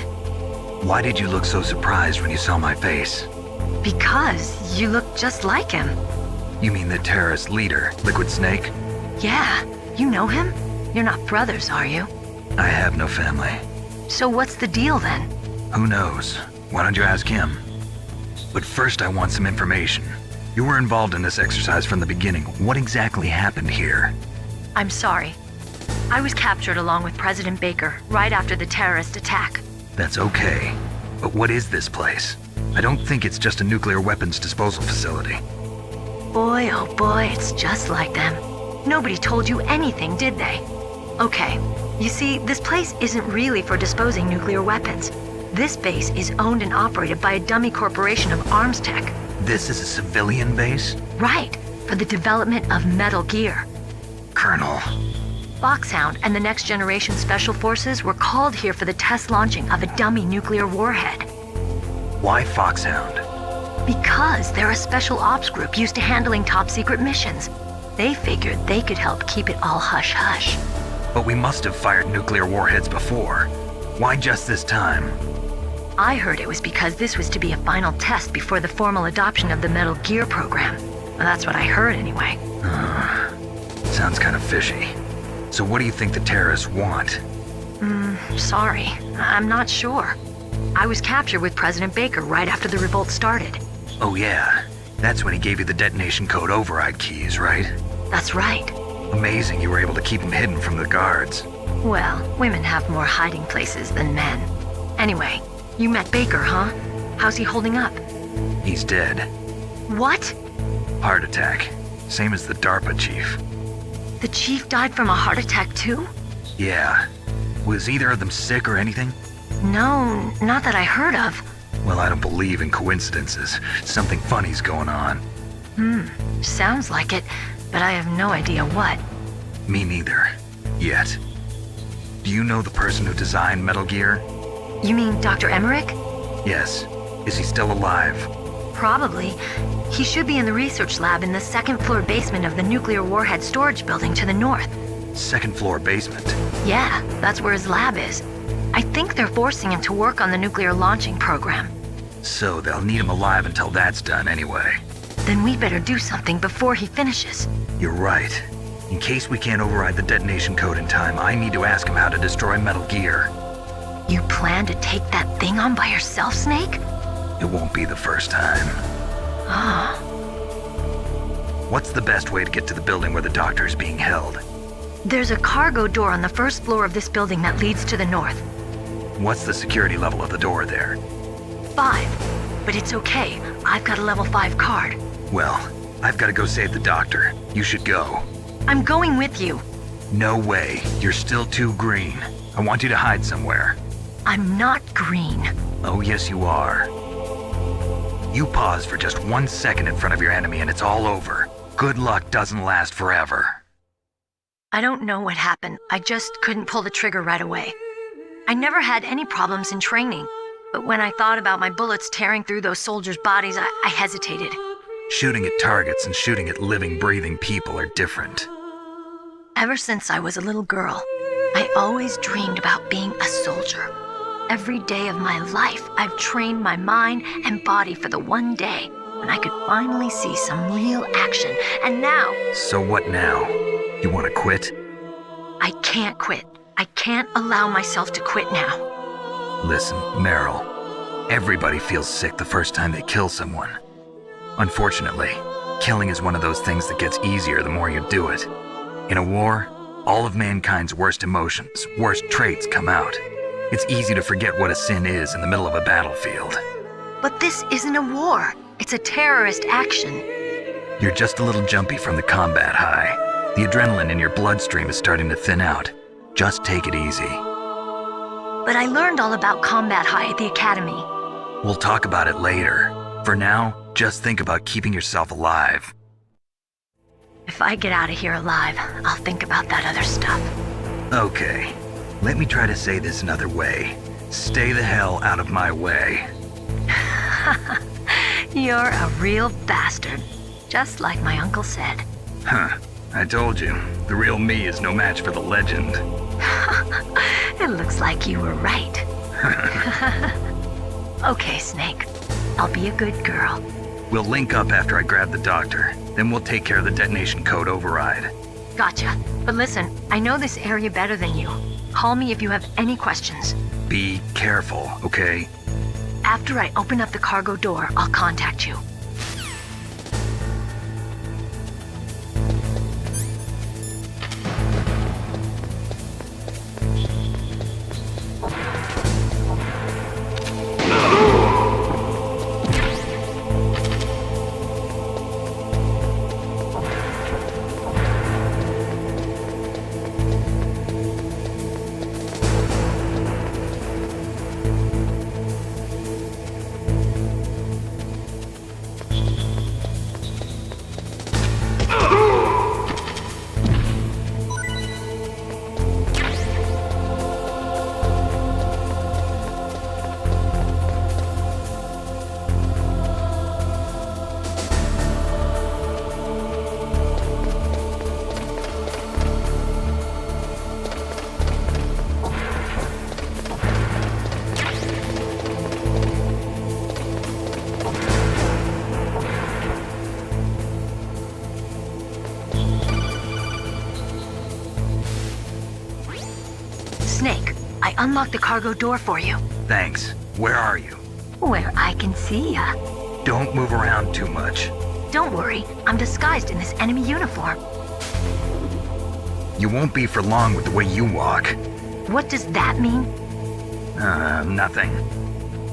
Why did you look so surprised when you saw my face? Because you look just like him. You mean the terrorist leader, Liquid Snake? Yeah, you know him? You're not brothers, are you? I have no family. So what's the deal then? Who knows? Why don't you ask him? But first I want some information. You were involved in this exercise from the beginning. What exactly happened here? I'm sorry. I was captured along with President Baker right after the terrorist attack. That's okay. But what is this place? I don't think it's just a nuclear weapons disposal facility. Boy, oh boy, it's just like them. Nobody told you anything, did they? Okay, you see, this place isn't really for disposing nuclear weapons. This base is owned and operated by a dummy corporation of arms tech. This is a civilian base? Right, for the development of Metal Gear. Colonel. Foxhound and the Next Generation Special Forces were called here for the test launching of a dummy nuclear warhead. Why Foxhound? Because they're a special ops group used to handling top secret missions. They figured they could help keep it all hush-hush. But we must have fired nuclear warheads before. Why just this time? I heard it was because this was to be a final test before the formal adoption of the Metal Gear program. Well, that's what I heard anyway. Sounds kind of fishy. So what do you think the terrorists want? Sorry. I'm not sure. I was captured with President Baker right after the revolt started. Oh yeah, that's when he gave you the detonation code override keys, right? That's right. Amazing you were able to keep him hidden from the guards. Well, women have more hiding places than men. Anyway, you met Baker, huh? How's he holding up? He's dead. What? Heart attack. Same as the DARPA chief. The chief died from a heart attack too? Yeah. Was either of them sick or anything? No, not that I heard of. Well, I don't believe in coincidences. Something funny's going on. Sounds like it, but I have no idea what. Me neither. Yet. Do you know the person who designed Metal Gear? You mean Dr. Emmerich? Yes. Is he still alive? Probably. He should be in the research lab in the second-floor basement of the nuclear warhead storage building to the north. Second floor basement? Yeah, that's where his lab is. I think they're forcing him to work on the nuclear launching program. So they'll need him alive until that's done anyway. Then we better do something before he finishes. You're right. In case we can't override the detonation code in time, I need to ask him how to destroy Metal Gear. You plan to take that thing on by yourself, Snake? It won't be the first time. Ah. What's the best way to get to the building where the doctor is being held? There's a cargo door on the first floor of this building that leads to the north. What's the security level of the door there? 5. But it's okay. I've got a level 5 card. Well, I've got to go save the doctor. You should go. I'm going with you. No way. You're still too green. I want you to hide somewhere. I'm not green. Oh, yes, you are. You pause for just 1 second in front of your enemy and it's all over. Good luck doesn't last forever. I don't know what happened. I just couldn't pull the trigger right away. I never had any problems in training, but when I thought about my bullets tearing through those soldiers' bodies, I hesitated. Shooting at targets and shooting at living, breathing people are different. Ever since I was a little girl, I always dreamed about being a soldier. Every day of my life, I've trained my mind and body for the one day when I could finally see some real action. And now... So what now? You want to quit? I can't quit. I can't allow myself to quit now. Listen, Meryl. Everybody feels sick the first time they kill someone. Unfortunately, killing is one of those things that gets easier the more you do it. In a war, all of mankind's worst emotions, worst traits come out. It's easy to forget what a sin is in the middle of a battlefield. But this isn't a war. It's a terrorist action. You're just a little jumpy from the combat high. The adrenaline in your bloodstream is starting to thin out. Just take it easy. But I learned all about combat high at the academy. We'll talk about it later. For now, just think about keeping yourself alive. If I get out of here alive, I'll think about that other stuff. Okay. Let me try to say this another way. Stay the hell out of my way. You're a real bastard. Just like my uncle said. Huh. I told you. The real me is no match for the legend. It looks like you were right. Okay, Snake. I'll be a good girl. We'll link up after I grab the doctor. Then we'll take care of the detonation code override. Gotcha. But listen, I know this area better than you. Call me if you have any questions. Be careful, okay? After I open up the cargo door, I'll contact you. Snake, I unlocked the cargo door for you. Thanks. Where are you? Where I can see ya. Don't move around too much. Don't worry, I'm disguised in this enemy uniform. You won't be for long with the way you walk. What does that mean? Nothing.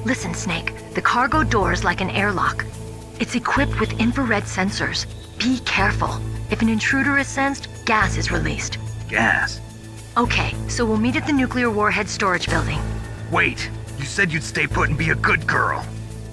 Listen, Snake, the cargo door is like an airlock. It's equipped with infrared sensors. Be careful. If an intruder is sensed, gas is released. Gas? Okay, so we'll meet at the nuclear warhead storage building. Wait, you said you'd stay put and be a good girl.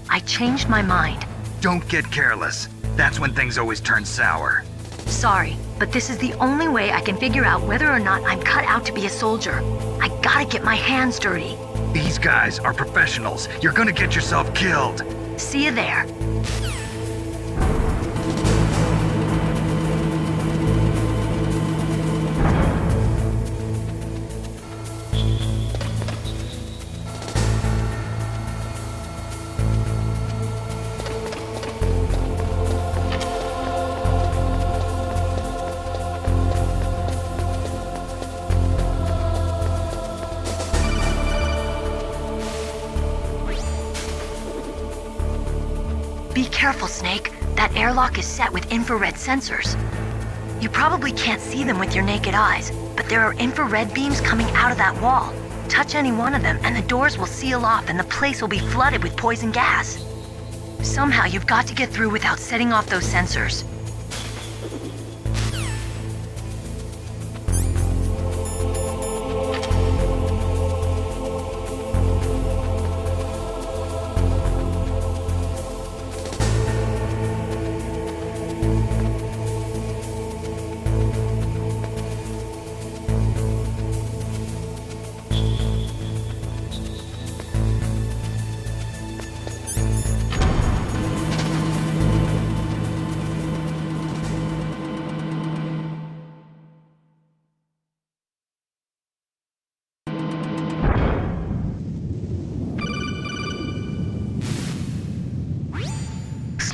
I changed my mind. Don't get careless. That's when things always turn sour. Sorry, but this is the only way I can figure out whether or not I'm cut out to be a soldier. I gotta get my hands dirty. These guys are professionals. You're gonna get yourself killed. See you there. Be careful, Snake. That airlock is set with infrared sensors. You probably can't see them with your naked eyes, but there are infrared beams coming out of that wall. Touch any one of them and the doors will seal off and the place will be flooded with poison gas. Somehow you've got to get through without setting off those sensors.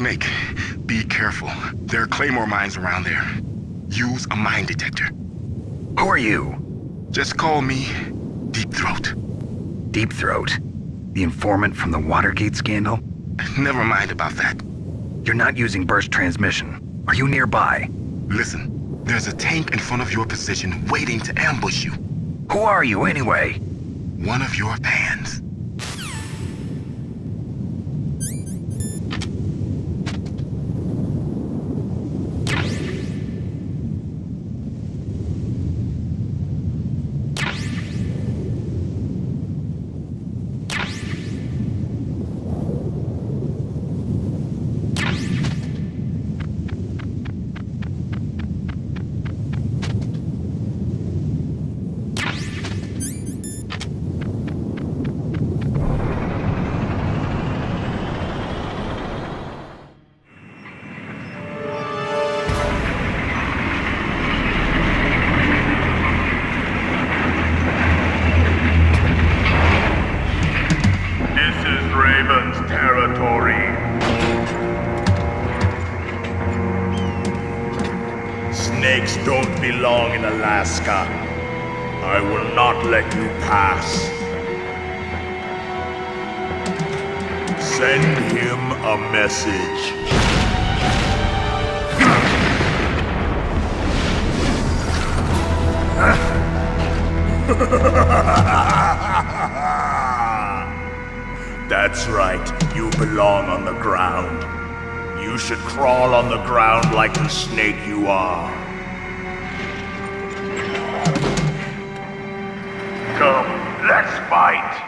Snake, be careful. There are Claymore mines around there. Use a mine detector. Who are you? Just call me Deep Throat. Deep Throat? The informant from the Watergate scandal? Never mind about that. You're not using burst transmission. Are you nearby? Listen, there's a tank in front of your position waiting to ambush you. Who are you anyway? One of your fans. Snakes don't belong in Alaska. I will not let you pass. Send him a message. That's right, you belong on the ground. You should crawl on the ground like the snake you are. Come, let's fight!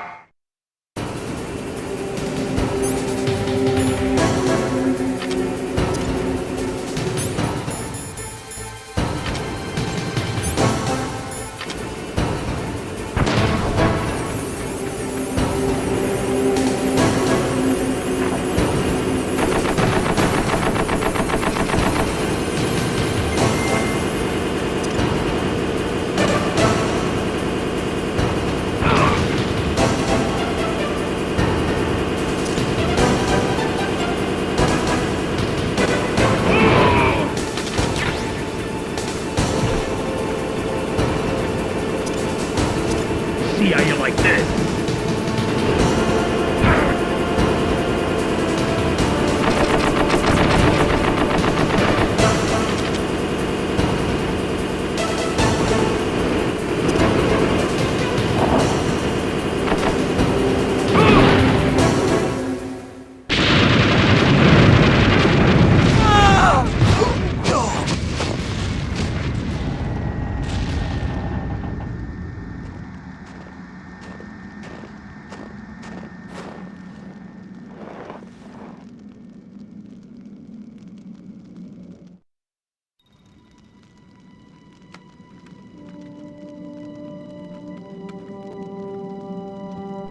See how you like this.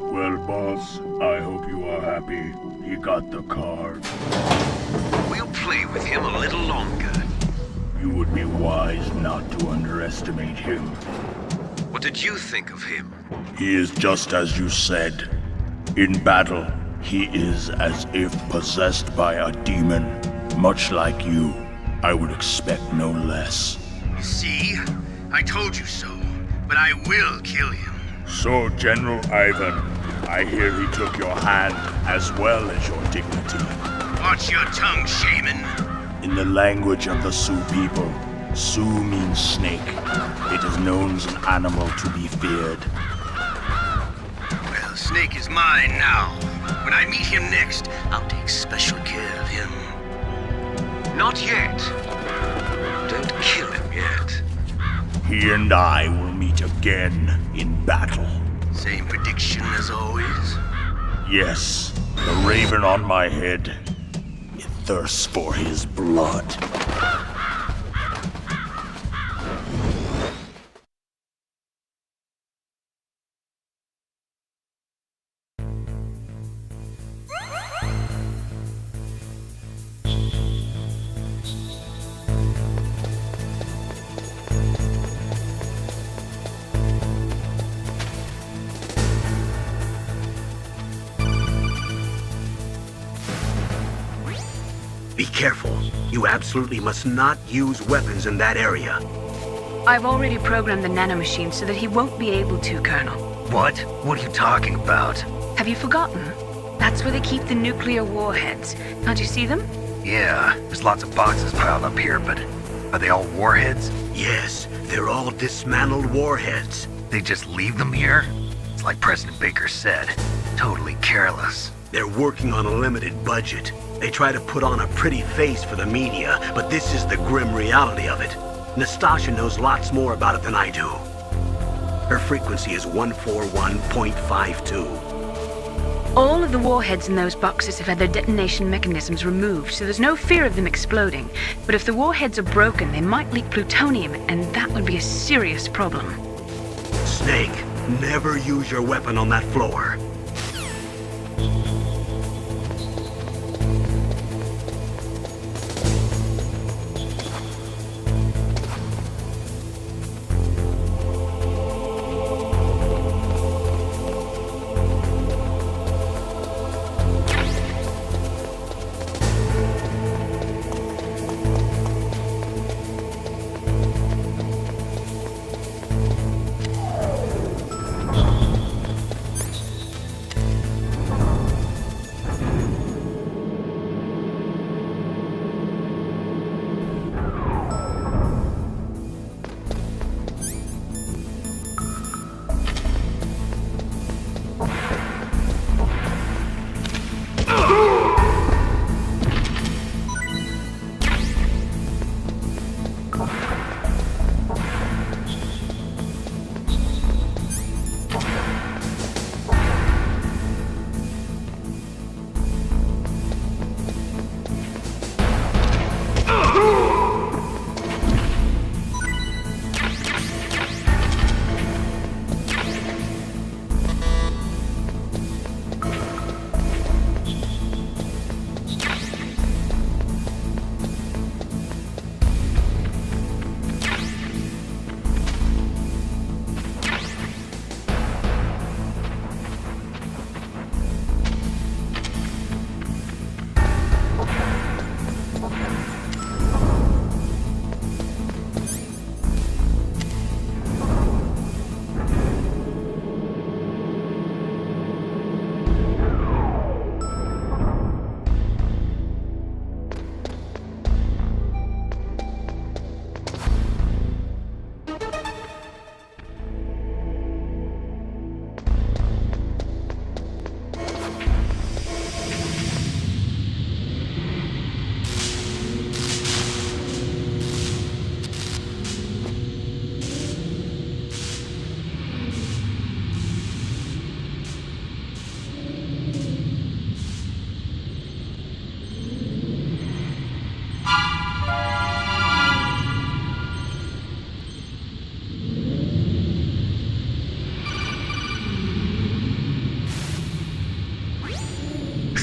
Well, boss, I hope you are happy. He got the card. We'll play with him a little longer. You would be wise not to underestimate him. What did you think of him? He is just as you said. In battle, he is as if possessed by a demon. Much like you, I would expect no less. See? I told you so. But I will kill him. So, General Ivan, I hear he took your hand as well as your dignity. Watch your tongue, shaman. In the language of the Sioux people, Sioux means snake. It is known as an animal to be feared. Well, Snake is mine now. When I meet him next, I'll take special care of him. Not yet. Don't kill him yet. He and I will meet again in battle. Same prediction as always? Yes, the raven on my head. It thirsts for his blood. careful. You absolutely must not use weapons in that area. I've already programmed the nanomachine so that he won't be able to, Colonel. What? What are you talking about? Have you forgotten? That's where they keep the nuclear warheads. Can't you see them? Yeah, there's lots of boxes piled up here, but are they all warheads? Yes, they're all dismantled warheads. They just leave them here? It's like President Baker said, totally careless. They're working on a limited budget. They try to put on a pretty face for the media, but this is the grim reality of it. Nastasha knows lots more about it than I do. Her frequency is 141.52. All of the warheads in those boxes have had their detonation mechanisms removed, so there's no fear of them exploding. But if the warheads are broken, they might leak plutonium, and that would be a serious problem. Snake, never use your weapon on that floor.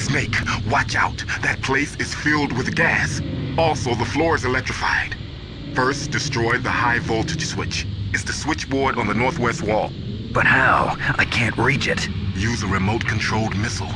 Snake, watch out. That place is filled with gas. Also, the floor is electrified. First, destroy the high voltage switch. It's the switchboard on the northwest wall. But how? I can't reach it. Use a remote-controlled missile.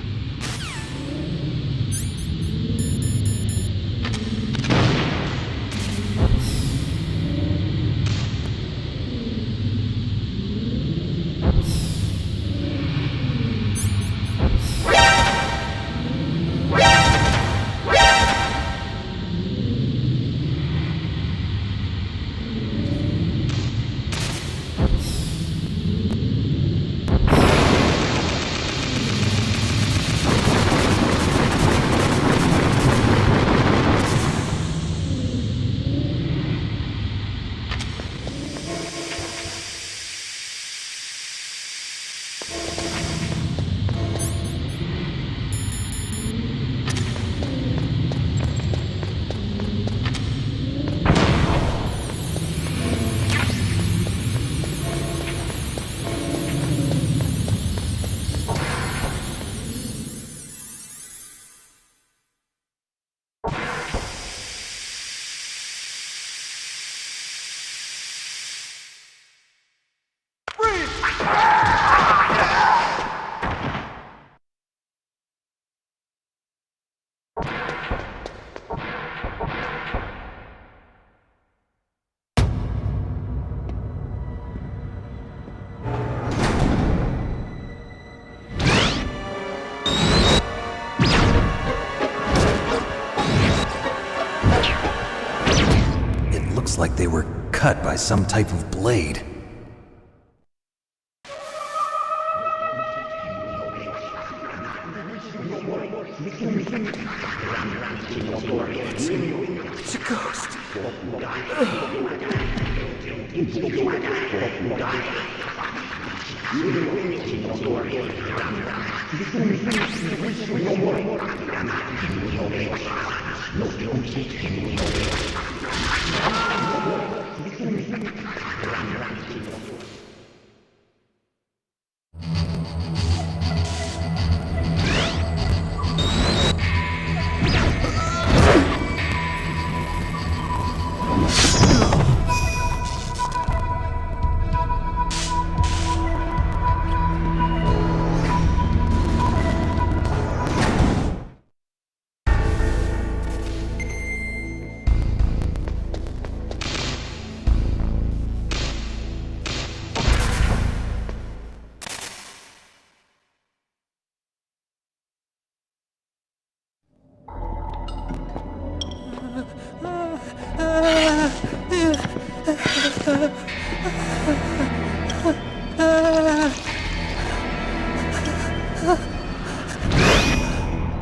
like they were cut by some type of blade. It's a ghost.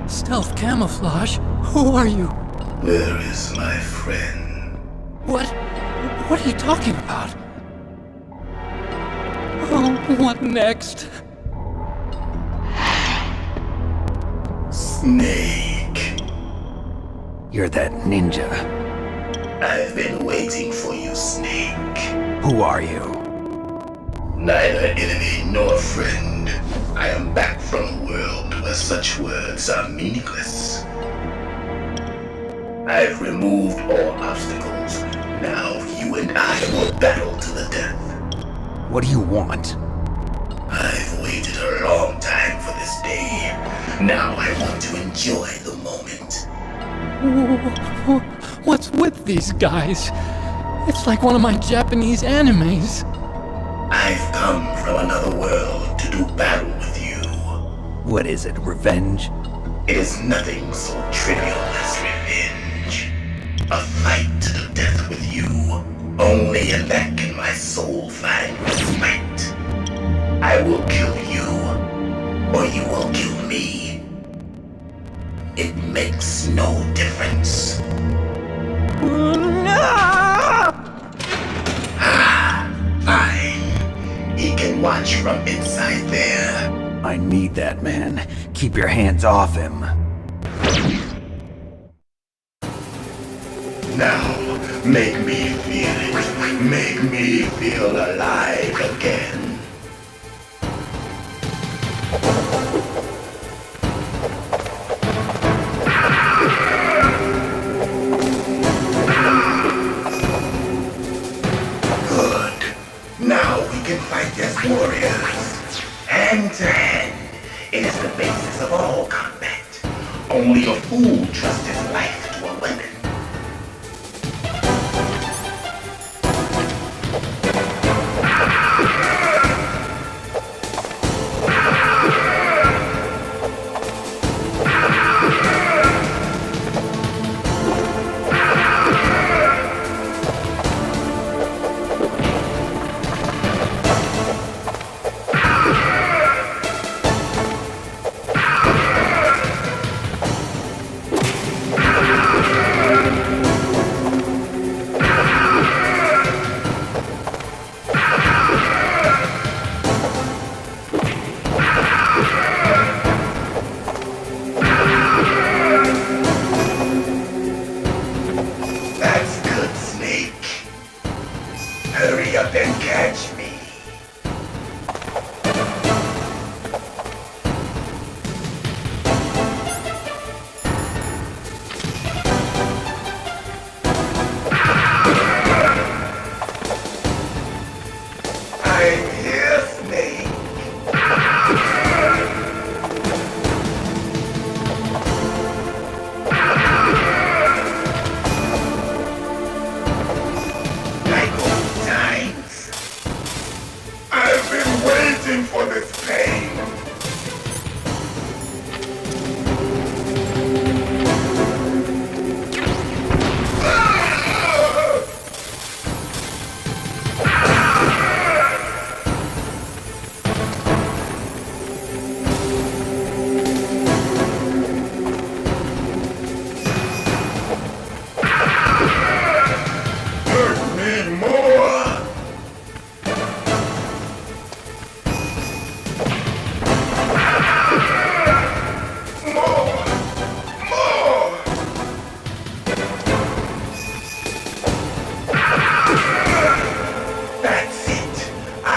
Stealth camouflage? Who are you? Where is my friend? What? What are you talking about? Oh, what next? Snake. You're that ninja. I've been waiting for you, Snake. Who are you? Neither enemy nor friend. I am back from a world where such words are meaningless. I've removed all obstacles. Now you and I will battle to the death. What do you want? I've waited a long time for this day. Now I want to enjoy the moment. What's with these guys? It's like one of my Japanese animes. I've come from another world to do battle with you. What is it, revenge? It is nothing so trivial as revenge. A fight to the death with you. Only in that can my soul find respite. I will kill you, or you will kill me. It makes no difference. Fine. He can watch from inside there. I need that man. Keep your hands off him. Now, make me feel it. Make me feel alive again. Now we can fight as warriors. Hand to hand. It is the basis of all combat. Only a fool trusts his life to a weapon.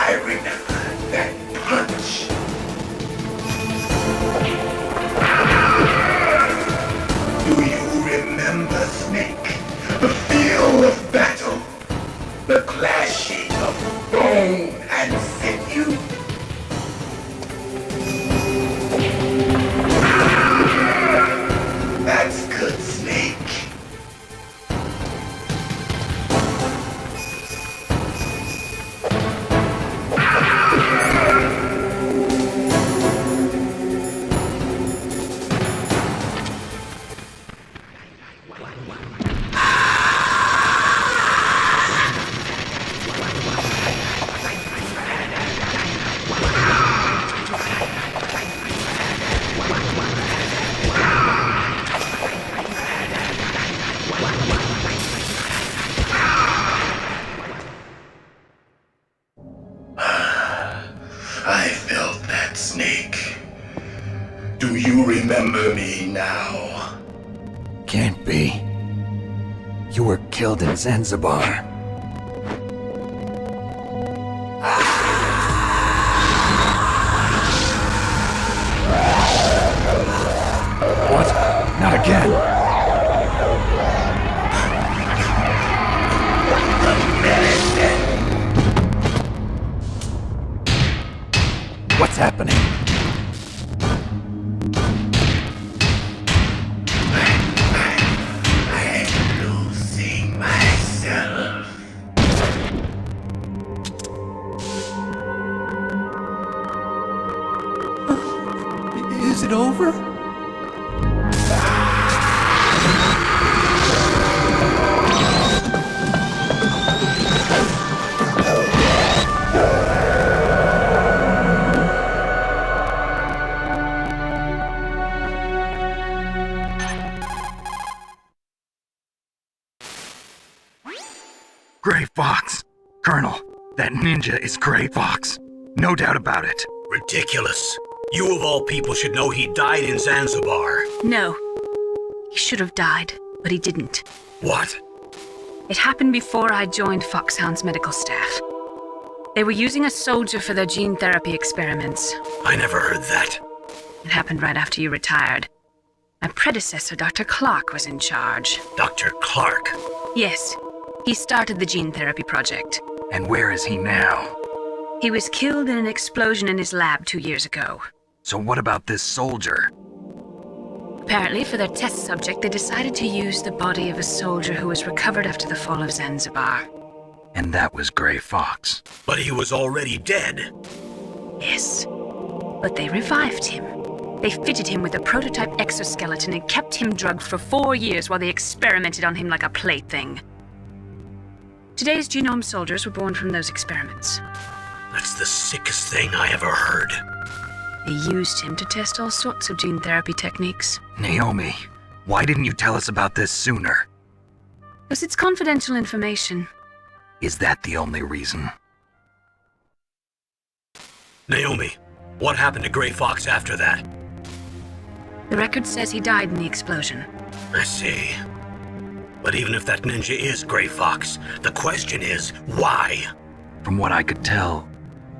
I remember that punch. Do you remember, Snake? The feel of battle. The clashing of bone and sinew. That's good, Snake. I felt that, Snake. Do you remember me now? Can't be. You were killed in Zanzibar. What? Not again! What's happening? I'm losing myself. Is it over? Gray Fox! Colonel, that ninja is Gray Fox. No doubt about it. Ridiculous. You of all people should know he died in Zanzibar. No. He should have died, but he didn't. What? It happened before I joined Foxhound's medical staff. They were using a soldier for their gene therapy experiments. I never heard that. It happened right after you retired. My predecessor, Dr. Clark, was in charge. Dr. Clark? Yes. He started the gene therapy project. And where is he now? He was killed in an explosion in his lab 2 years ago. So what about this soldier? Apparently, for their test subject, they decided to use the body of a soldier who was recovered after the fall of Zanzibar. And that was Gray Fox. But he was already dead. Yes. But they revived him. They fitted him with a prototype exoskeleton and kept him drugged for 4 years while they experimented on him like a plaything. Today's genome soldiers were born from those experiments. That's the sickest thing I ever heard. They used him to test all sorts of gene therapy techniques. Naomi, why didn't you tell us about this sooner? Because it's confidential information. Is that the only reason? Naomi, what happened to Gray Fox after that? The record says he died in the explosion. I see. But even if that ninja is Gray Fox, the question is, why? From what I could tell,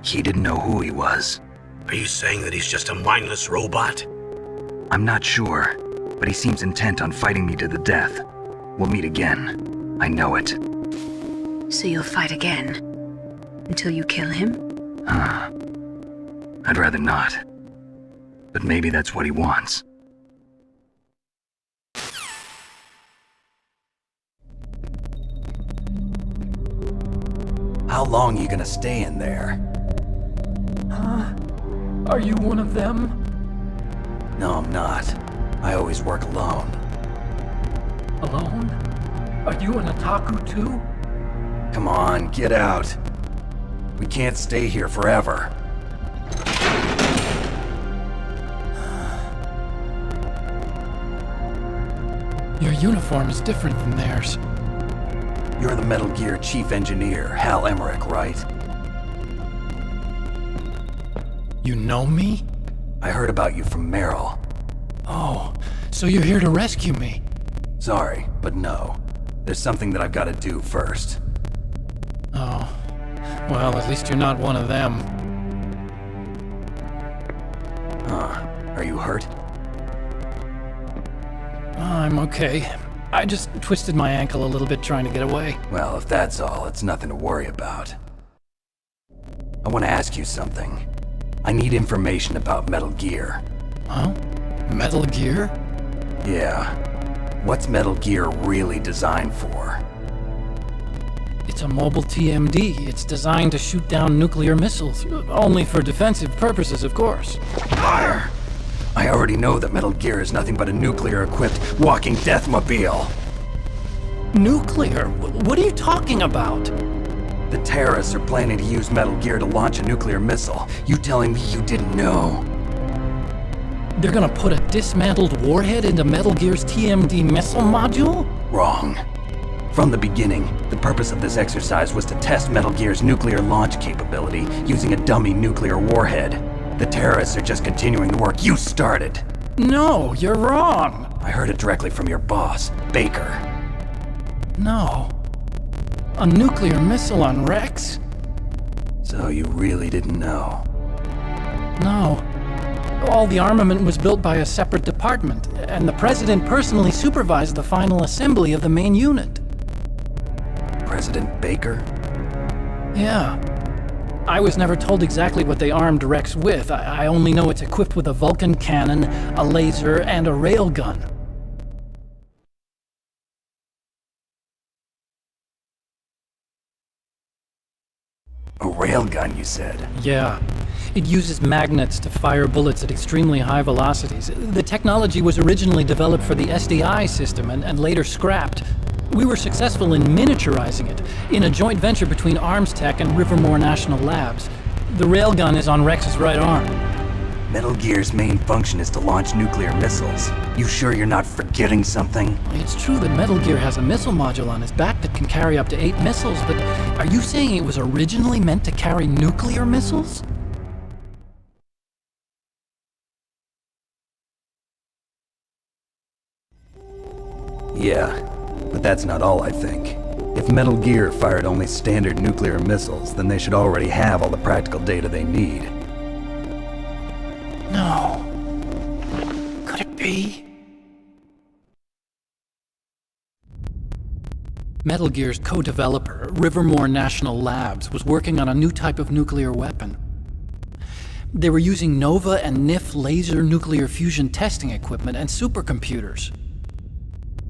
he didn't know who he was. Are you saying that he's just a mindless robot? I'm not sure, but he seems intent on fighting me to the death. We'll meet again. I know it. So you'll fight again? Until you kill him? I'd rather not. But maybe that's what he wants. How long you gonna stay in there? Are you one of them? No, I'm not. I always work alone. Alone? Are you an otaku too? Come on, get out. We can't stay here forever. Your uniform is different from theirs. You're the Metal Gear Chief Engineer, Hal Emmerich, right? You know me? I heard about you from Meryl. Oh, so you're here to rescue me? Sorry, but no. There's something that I've got to do first. Oh, Well, at least you're not one of them. Are you hurt? I'm okay. I just twisted my ankle a little bit trying to get away. Well, if that's all, it's nothing to worry about. I want to ask you something. I need information about Metal Gear. Huh? Metal Gear? Yeah. What's Metal Gear really designed for? It's a mobile TMD. It's designed to shoot down nuclear missiles. Only for defensive purposes, of course. Liar! I already know that Metal Gear is nothing but a nuclear-equipped walking deathmobile. Nuclear? What are you talking about? The terrorists are planning to use Metal Gear to launch a nuclear missile. You telling me you didn't know? They're gonna put a dismantled warhead into Metal Gear's TMD missile module? Wrong. From the beginning, the purpose of this exercise was to test Metal Gear's nuclear launch capability using a dummy nuclear warhead. The terrorists are just continuing the work you started. No, you're wrong. I heard it directly from your boss, Baker. No. A nuclear missile on Rex? So you really didn't know? No. All the armament was built by a separate department, and the President personally supervised the final assembly of the main unit. President Baker? Yeah. I was never told exactly what they armed Rex with. I only know it's equipped with a Vulcan cannon, a laser, and a railgun. A railgun, you said? Yeah. It uses magnets to fire bullets at extremely high velocities. The technology was originally developed for the SDI system and later scrapped. We were successful in miniaturizing it, in a joint venture between Arms Tech and Rivermore National Labs. The railgun is on Rex's right arm. Metal Gear's main function is to launch nuclear missiles. You sure you're not forgetting something? It's true that Metal Gear has a missile module on his back that can carry up to 8 missiles, but are you saying it was originally meant to carry nuclear missiles? Yeah, but that's not all I think. If Metal Gear fired only standard nuclear missiles, then they should already have all the practical data they need. No. Could it be? Metal Gear's co-developer, Rivermore National Labs, was working on a new type of nuclear weapon. They were using NOVA and NIF laser nuclear fusion testing equipment and supercomputers.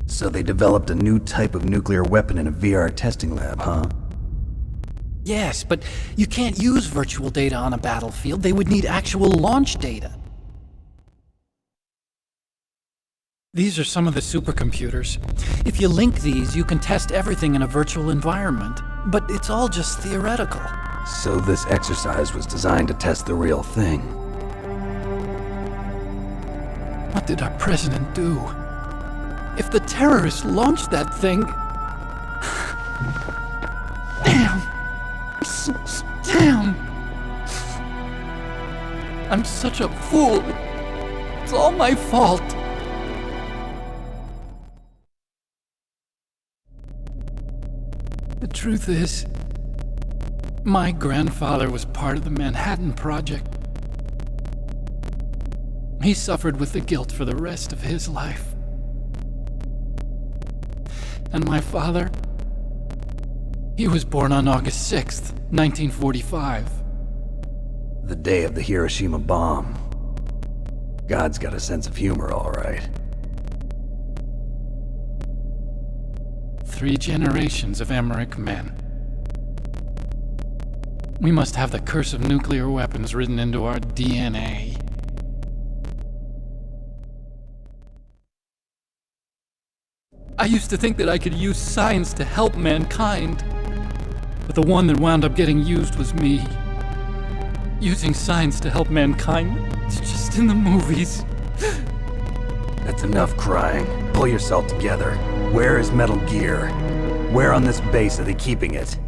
So they developed a new type of nuclear weapon in a VR testing lab, huh? Yes, but you can't use virtual data on a battlefield. They would need actual launch data. These are some of the supercomputers. If you link these, you can test everything in a virtual environment. But it's all just theoretical. So this exercise was designed to test the real thing. What did our president do? If the terrorists launched that thing... Damn! Damn! I'm such a fool. It's all my fault. The truth is, my grandfather was part of the Manhattan Project. He suffered with the guilt for the rest of his life. And my father, he was born on August 6th, 1945. The day of the Hiroshima bomb. God's got a sense of humor, all right. 3 generations of Emmerich men. We must have the curse of nuclear weapons written into our DNA. I used to think that I could use science to help mankind. But the one that wound up getting used was me. Using science to help mankind, it's just in the movies. That's enough crying. Pull yourself together. Where is Metal Gear? Where on this base are they keeping it?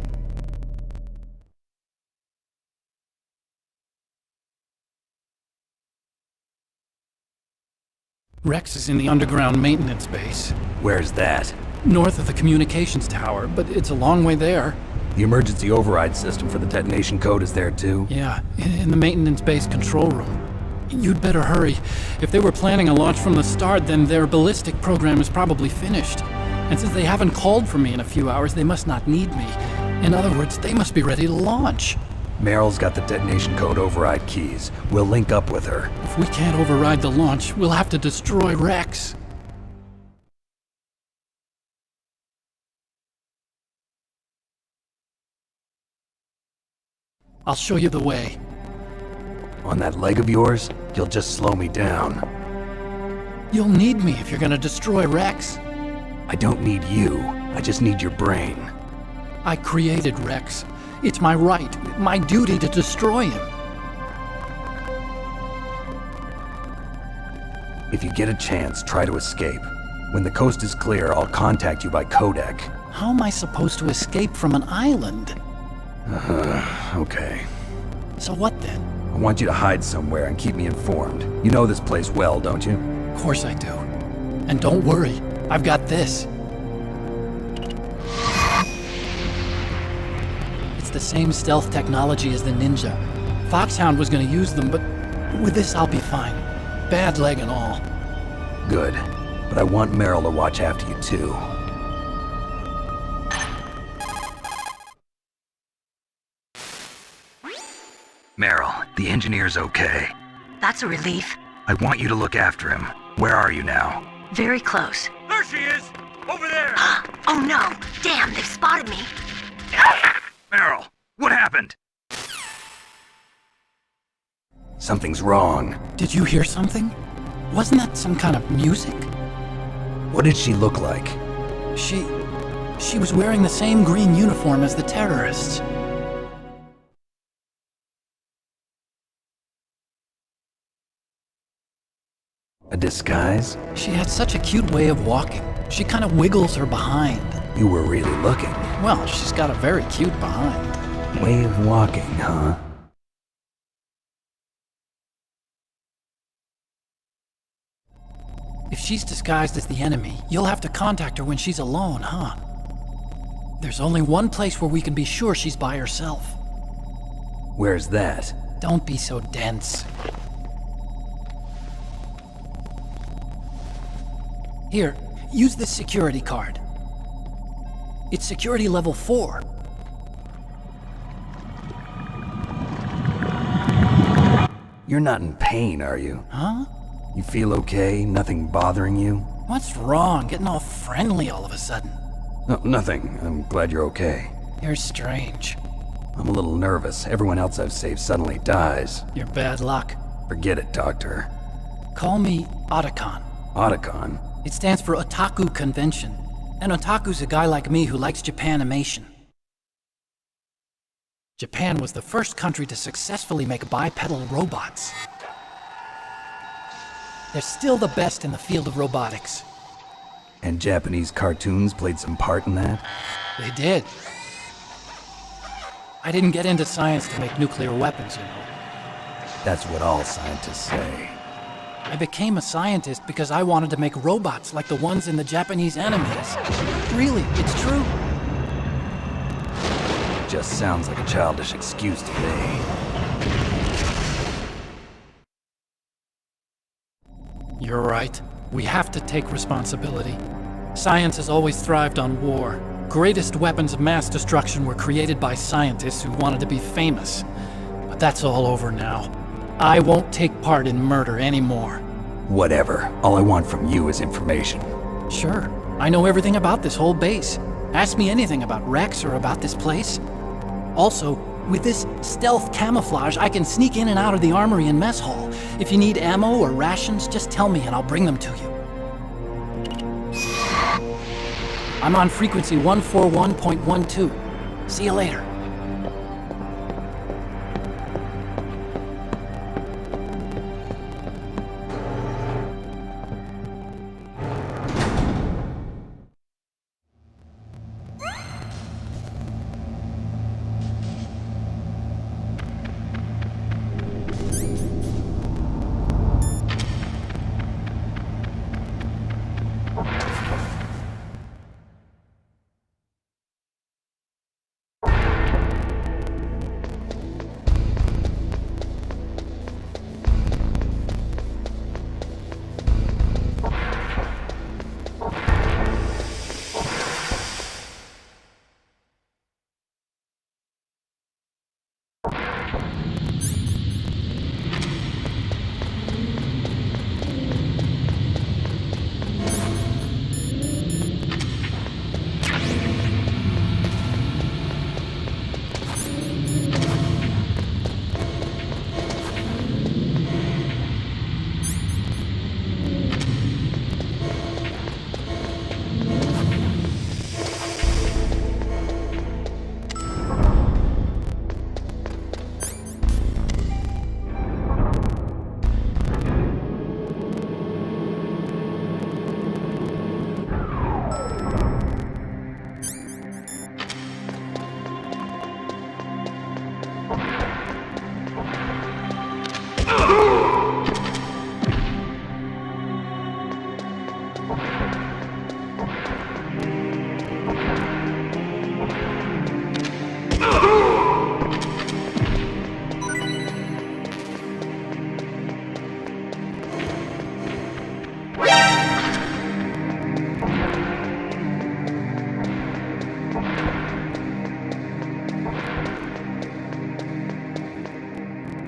Rex is in the underground maintenance base. Where's that? North of the communications tower, but it's a long way there. The emergency override system for the detonation code is there too? Yeah, in the maintenance base control room. You'd better hurry. If they were planning a launch from the start, then their ballistic program is probably finished. And since they haven't called for me in a few hours, they must not need me. In other words, they must be ready to launch. Meryl's got the detonation code override keys. We'll link up with her. If we can't override the launch, we'll have to destroy Rex. I'll show you the way. On that leg of yours, you'll just slow me down. You'll need me if you're gonna destroy Rex. I don't need you. I just need your brain. I created Rex. It's my right, my duty to destroy him. If you get a chance, try to escape. When the coast is clear, I'll contact you by codec. How am I supposed to escape from an island? Okay. So what then? I want you to hide somewhere and keep me informed. You know this place well, don't you? Of course I do. And don't worry, I've got this. It's the same stealth technology as the Ninja. Foxhound was gonna use them, but with this I'll be fine. Bad leg and all. Good. But I want Meryl to watch after you too. Meryl, the engineer's okay. That's a relief. I want you to look after him. Where are you now? Very close. There she is! Over there! Oh no! Damn, they've spotted me! Meryl, what happened? Something's wrong. Did you hear something? Wasn't that some kind of music? What did she look like? She was wearing the same green uniform as the terrorists. A disguise? She had such a cute way of walking. She kind of wiggles her behind. You were really looking. Well, she's got a very cute behind. Way of walking, huh? If she's disguised as the enemy, you'll have to contact her when she's alone, huh? There's only one place where we can be sure she's by herself. Where's that? Don't be so dense. Here, use this security card. It's security level 4. You're not in pain, are you? Huh? You feel okay? Nothing bothering you? What's wrong? Getting all friendly all of a sudden. No, nothing. I'm glad you're okay. You're strange. I'm a little nervous. Everyone else I've saved suddenly dies. You're bad luck. Forget it, Doctor. Call me Otacon. Otacon? It stands for Otaku Convention. An otaku's a guy like me who likes Japanimation. Japan was the first country to successfully make bipedal robots. They're still the best in the field of robotics. And Japanese cartoons played some part in that? They did. I didn't get into science to make nuclear weapons, you know. That's what all scientists say. I became a scientist because I wanted to make robots like the ones in the Japanese animes. Really, it's true. Just sounds like a childish excuse to me. You're right. We have to take responsibility. Science has always thrived on war. Greatest weapons of mass destruction were created by scientists who wanted to be famous. But that's all over now. I won't take part in murder anymore. Whatever. All I want from you is information. Sure. I know everything about this whole base. Ask me anything about Rex or about this place. Also, with this stealth camouflage, I can sneak in and out of the armory and mess hall. If you need ammo or rations, just tell me and I'll bring them to you. I'm on frequency 141.12. See you later.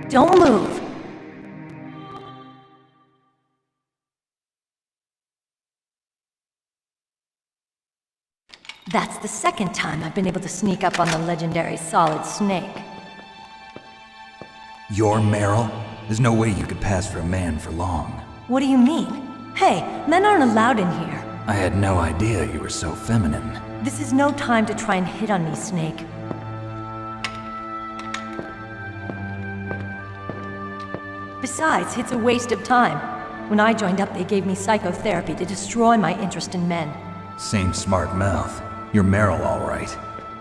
Don't move. That's the second time I've been able to sneak up on the legendary Solid Snake. You're Meryl? There's no way you could pass for a man for long. What do you mean? Hey, men aren't allowed in here. I had no idea you were so feminine. This is no time to try and hit on me, Snake. Besides, it's a waste of time. When I joined up, they gave me psychotherapy to destroy my interest in men. Same smart mouth. You're Meryl, all right.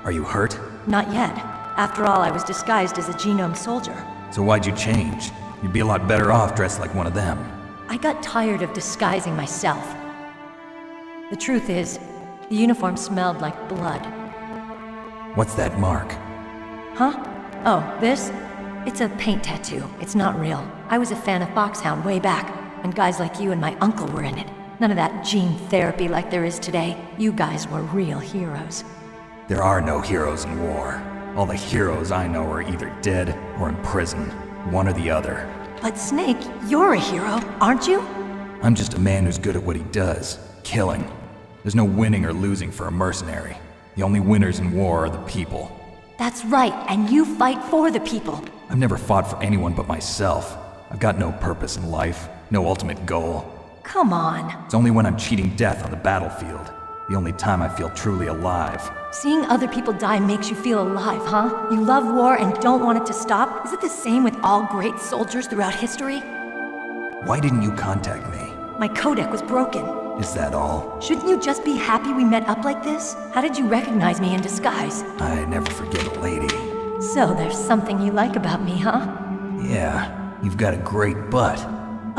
Are you hurt? Not yet. After all, I was disguised as a genome soldier. So why'd you change? You'd be a lot better off dressed like one of them. I got tired of disguising myself. The truth is, the uniform smelled like blood. What's that mark? Huh? Oh, this? It's a paint tattoo. It's not real. I was a fan of Foxhound way back, when guys like you and my uncle were in it. None of that gene therapy like there is today. You guys were real heroes. There are no heroes in war. All the heroes I know are either dead or in prison. One or the other. But Snake, you're a hero, aren't you? I'm just a man who's good at what he does. Killing. There's no winning or losing for a mercenary. The only winners in war are the people. That's right, and you fight for the people. I've never fought for anyone but myself. I've got no purpose in life, no ultimate goal. Come on. It's only when I'm cheating death on the battlefield. The only time I feel truly alive. Seeing other people die makes you feel alive, huh? You love war and don't want it to stop? Is it the same with all great soldiers throughout history? Why didn't you contact me? My codec was broken. Is that all? Shouldn't you just be happy we met up like this? How did you recognize me in disguise? I never forget a lady. So there's something you like about me, huh? Yeah, you've got a great butt.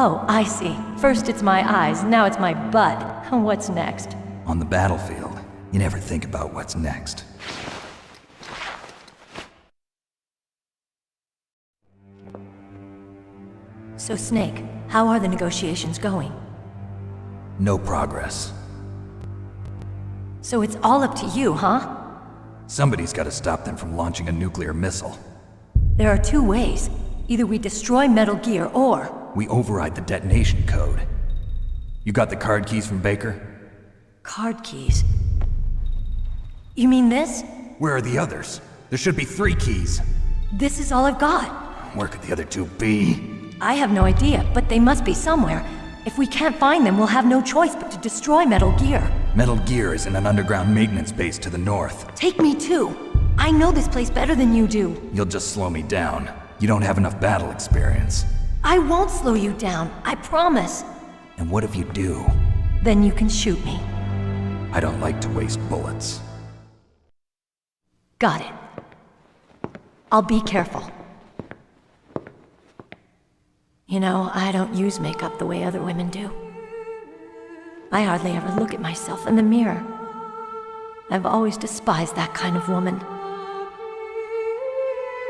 Oh, I see. First it's my eyes, now it's my butt. What's next? On the battlefield, you never think about what's next. So Snake, how are the negotiations going? No progress. So it's all up to you, huh? Somebody's got to stop them from launching a nuclear missile. There are two ways. Either we destroy Metal Gear, or... we override the detonation code. You got the card keys from Baker? Card keys? You mean this? Where are the others? There should be 3 keys. This is all I've got. Where could the other 2 be? I have no idea, but they must be somewhere. If we can't find them, we'll have no choice but to destroy Metal Gear. Metal Gear is in an underground maintenance base to the north. Take me too. I know this place better than you do. You'll just slow me down. You don't have enough battle experience. I won't slow you down, I promise. And what if you do? Then you can shoot me. I don't like to waste bullets. Got it. I'll be careful. You know, I don't use makeup the way other women do. I hardly ever look at myself in the mirror. I've always despised that kind of woman.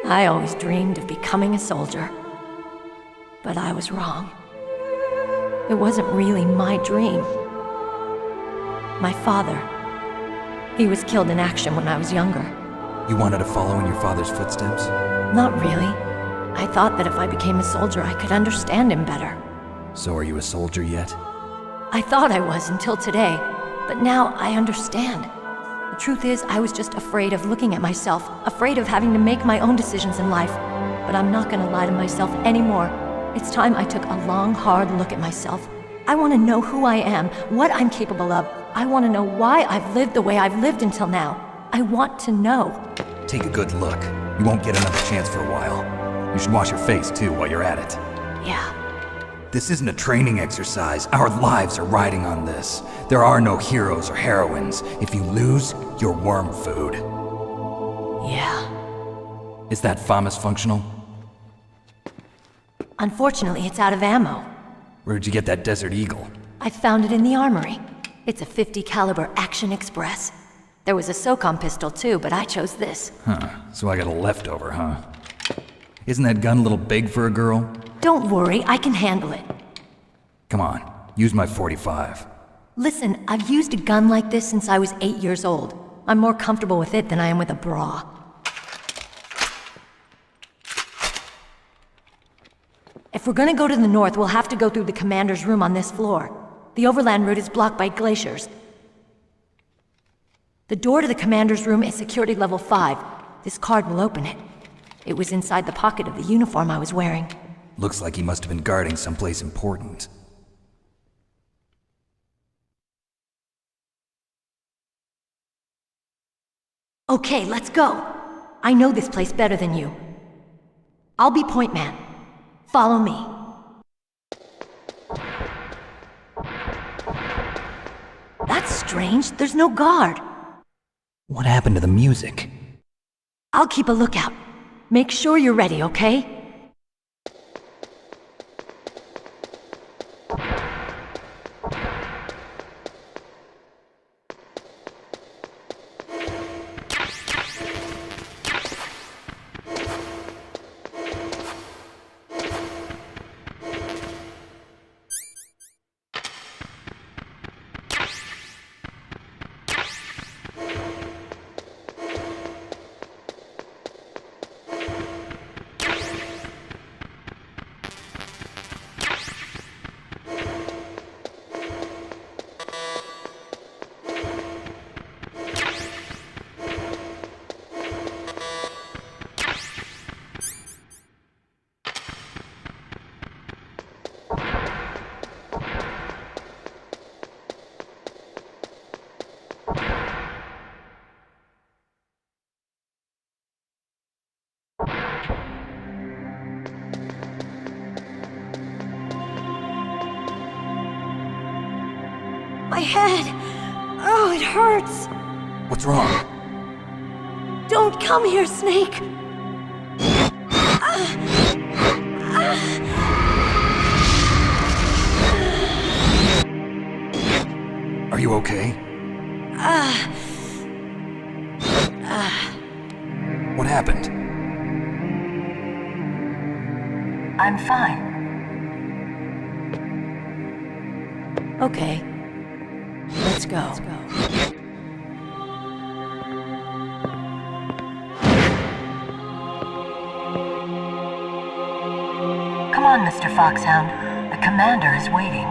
I always dreamed of becoming a soldier. But I was wrong. It wasn't really my dream. My father, he was killed in action when I was younger. You wanted to follow in your father's footsteps? Not really. I thought that if I became a soldier, I could understand him better. So are you a soldier yet? I thought I was until today, but now I understand. The truth is, I was just afraid of looking at myself, afraid of having to make my own decisions in life. But I'm not gonna lie to myself anymore. It's time I took a long, hard look at myself. I want to know who I am, what I'm capable of. I want to know why I've lived the way I've lived until now. I want to know. Take a good look. You won't get another chance for a while. You should wash your face, too, while you're at it. Yeah. This isn't a training exercise. Our lives are riding on this. There are no heroes or heroines. If you lose, you're worm food. Yeah. Is that FAMAS functional? Unfortunately, it's out of ammo. Where'd you get that Desert Eagle? I found it in the armory. It's a .50 caliber Action Express. There was a SOCOM pistol too, but I chose this. Huh, so I got a leftover, huh? Isn't that gun a little big for a girl? Don't worry, I can handle it. Come on, use my .45. Listen, I've used a gun like this since I was 8 years old. I'm more comfortable with it than I am with a bra. If we're gonna go to the north, we'll have to go through the commander's room on this floor. The overland route is blocked by glaciers. The door to the commander's room is security level 5. This card will open it. It was inside the pocket of the uniform I was wearing. Looks like he must have been guarding someplace important. Okay, let's go. I know this place better than you. I'll be point man. Follow me. That's strange. There's no guard. What happened to the music? I'll keep a lookout. Make sure you're ready, okay? My head! Oh, it hurts! What's wrong? Don't come here, Snake! Are you okay? What happened? I'm fine. Okay. Let's go. Come on, Mr. Foxhound. The commander is waiting.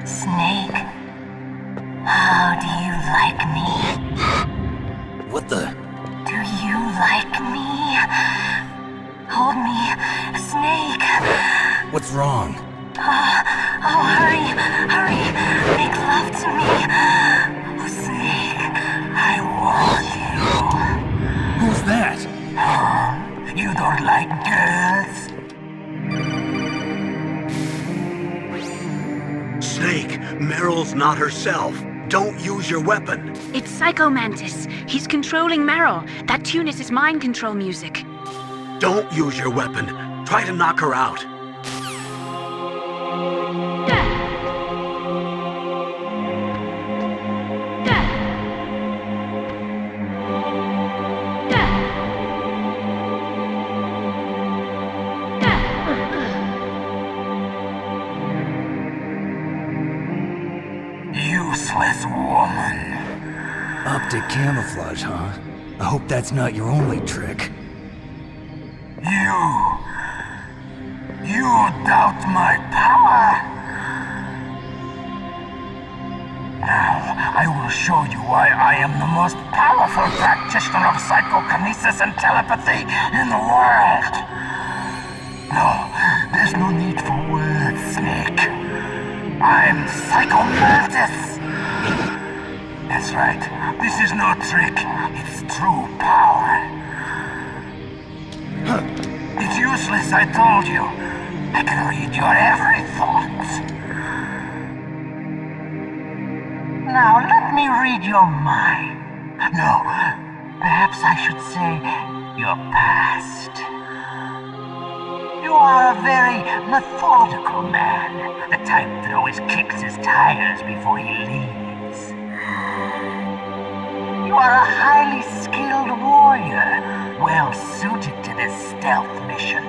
Snake, how do you like me? What the? Do you like me? Hold me, Snake. What's wrong? Oh, hurry, hurry, make love to me. Oh, Snake, I want you. Who's that? Oh, you don't like girls? Snake, Meryl's not herself. Don't use your weapon. It's Psycho Mantis. He's controlling Meryl. That tune is his mind control music. Don't use your weapon. Try to knock her out. Useless woman. Optic camouflage, huh? I hope that's not your only trick. You doubt my power? Now, I will show you why I am the most powerful practitioner of psychokinesis and telepathy in the world. No, there's no need for words, Snake. I'm Psycho Mantis. That's right. This is no trick. It's true power. It's useless, I told you. I can read your every thought. Now, let me read your mind. No, perhaps I should say your past. You are a very methodical man. The type that always kicks his tires before he leaves. are a highly skilled warrior, well suited to this stealth mission.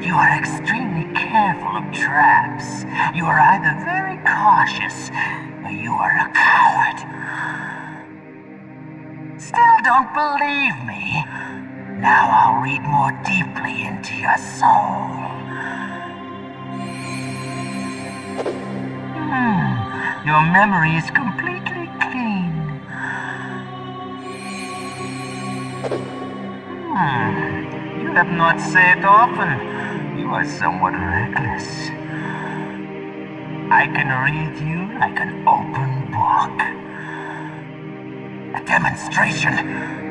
You are extremely careful of traps. You are either very cautious, or you are a coward. Still don't believe me? Now I'll read more deeply into your soul. Your memory is completely clean. You have not said often. You are somewhat reckless. I can read you like an open book. The demonstration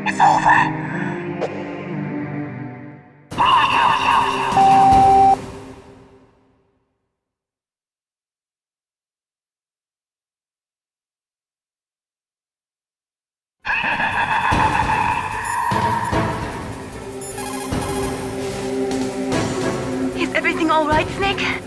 is over. Is everything all right, Snake?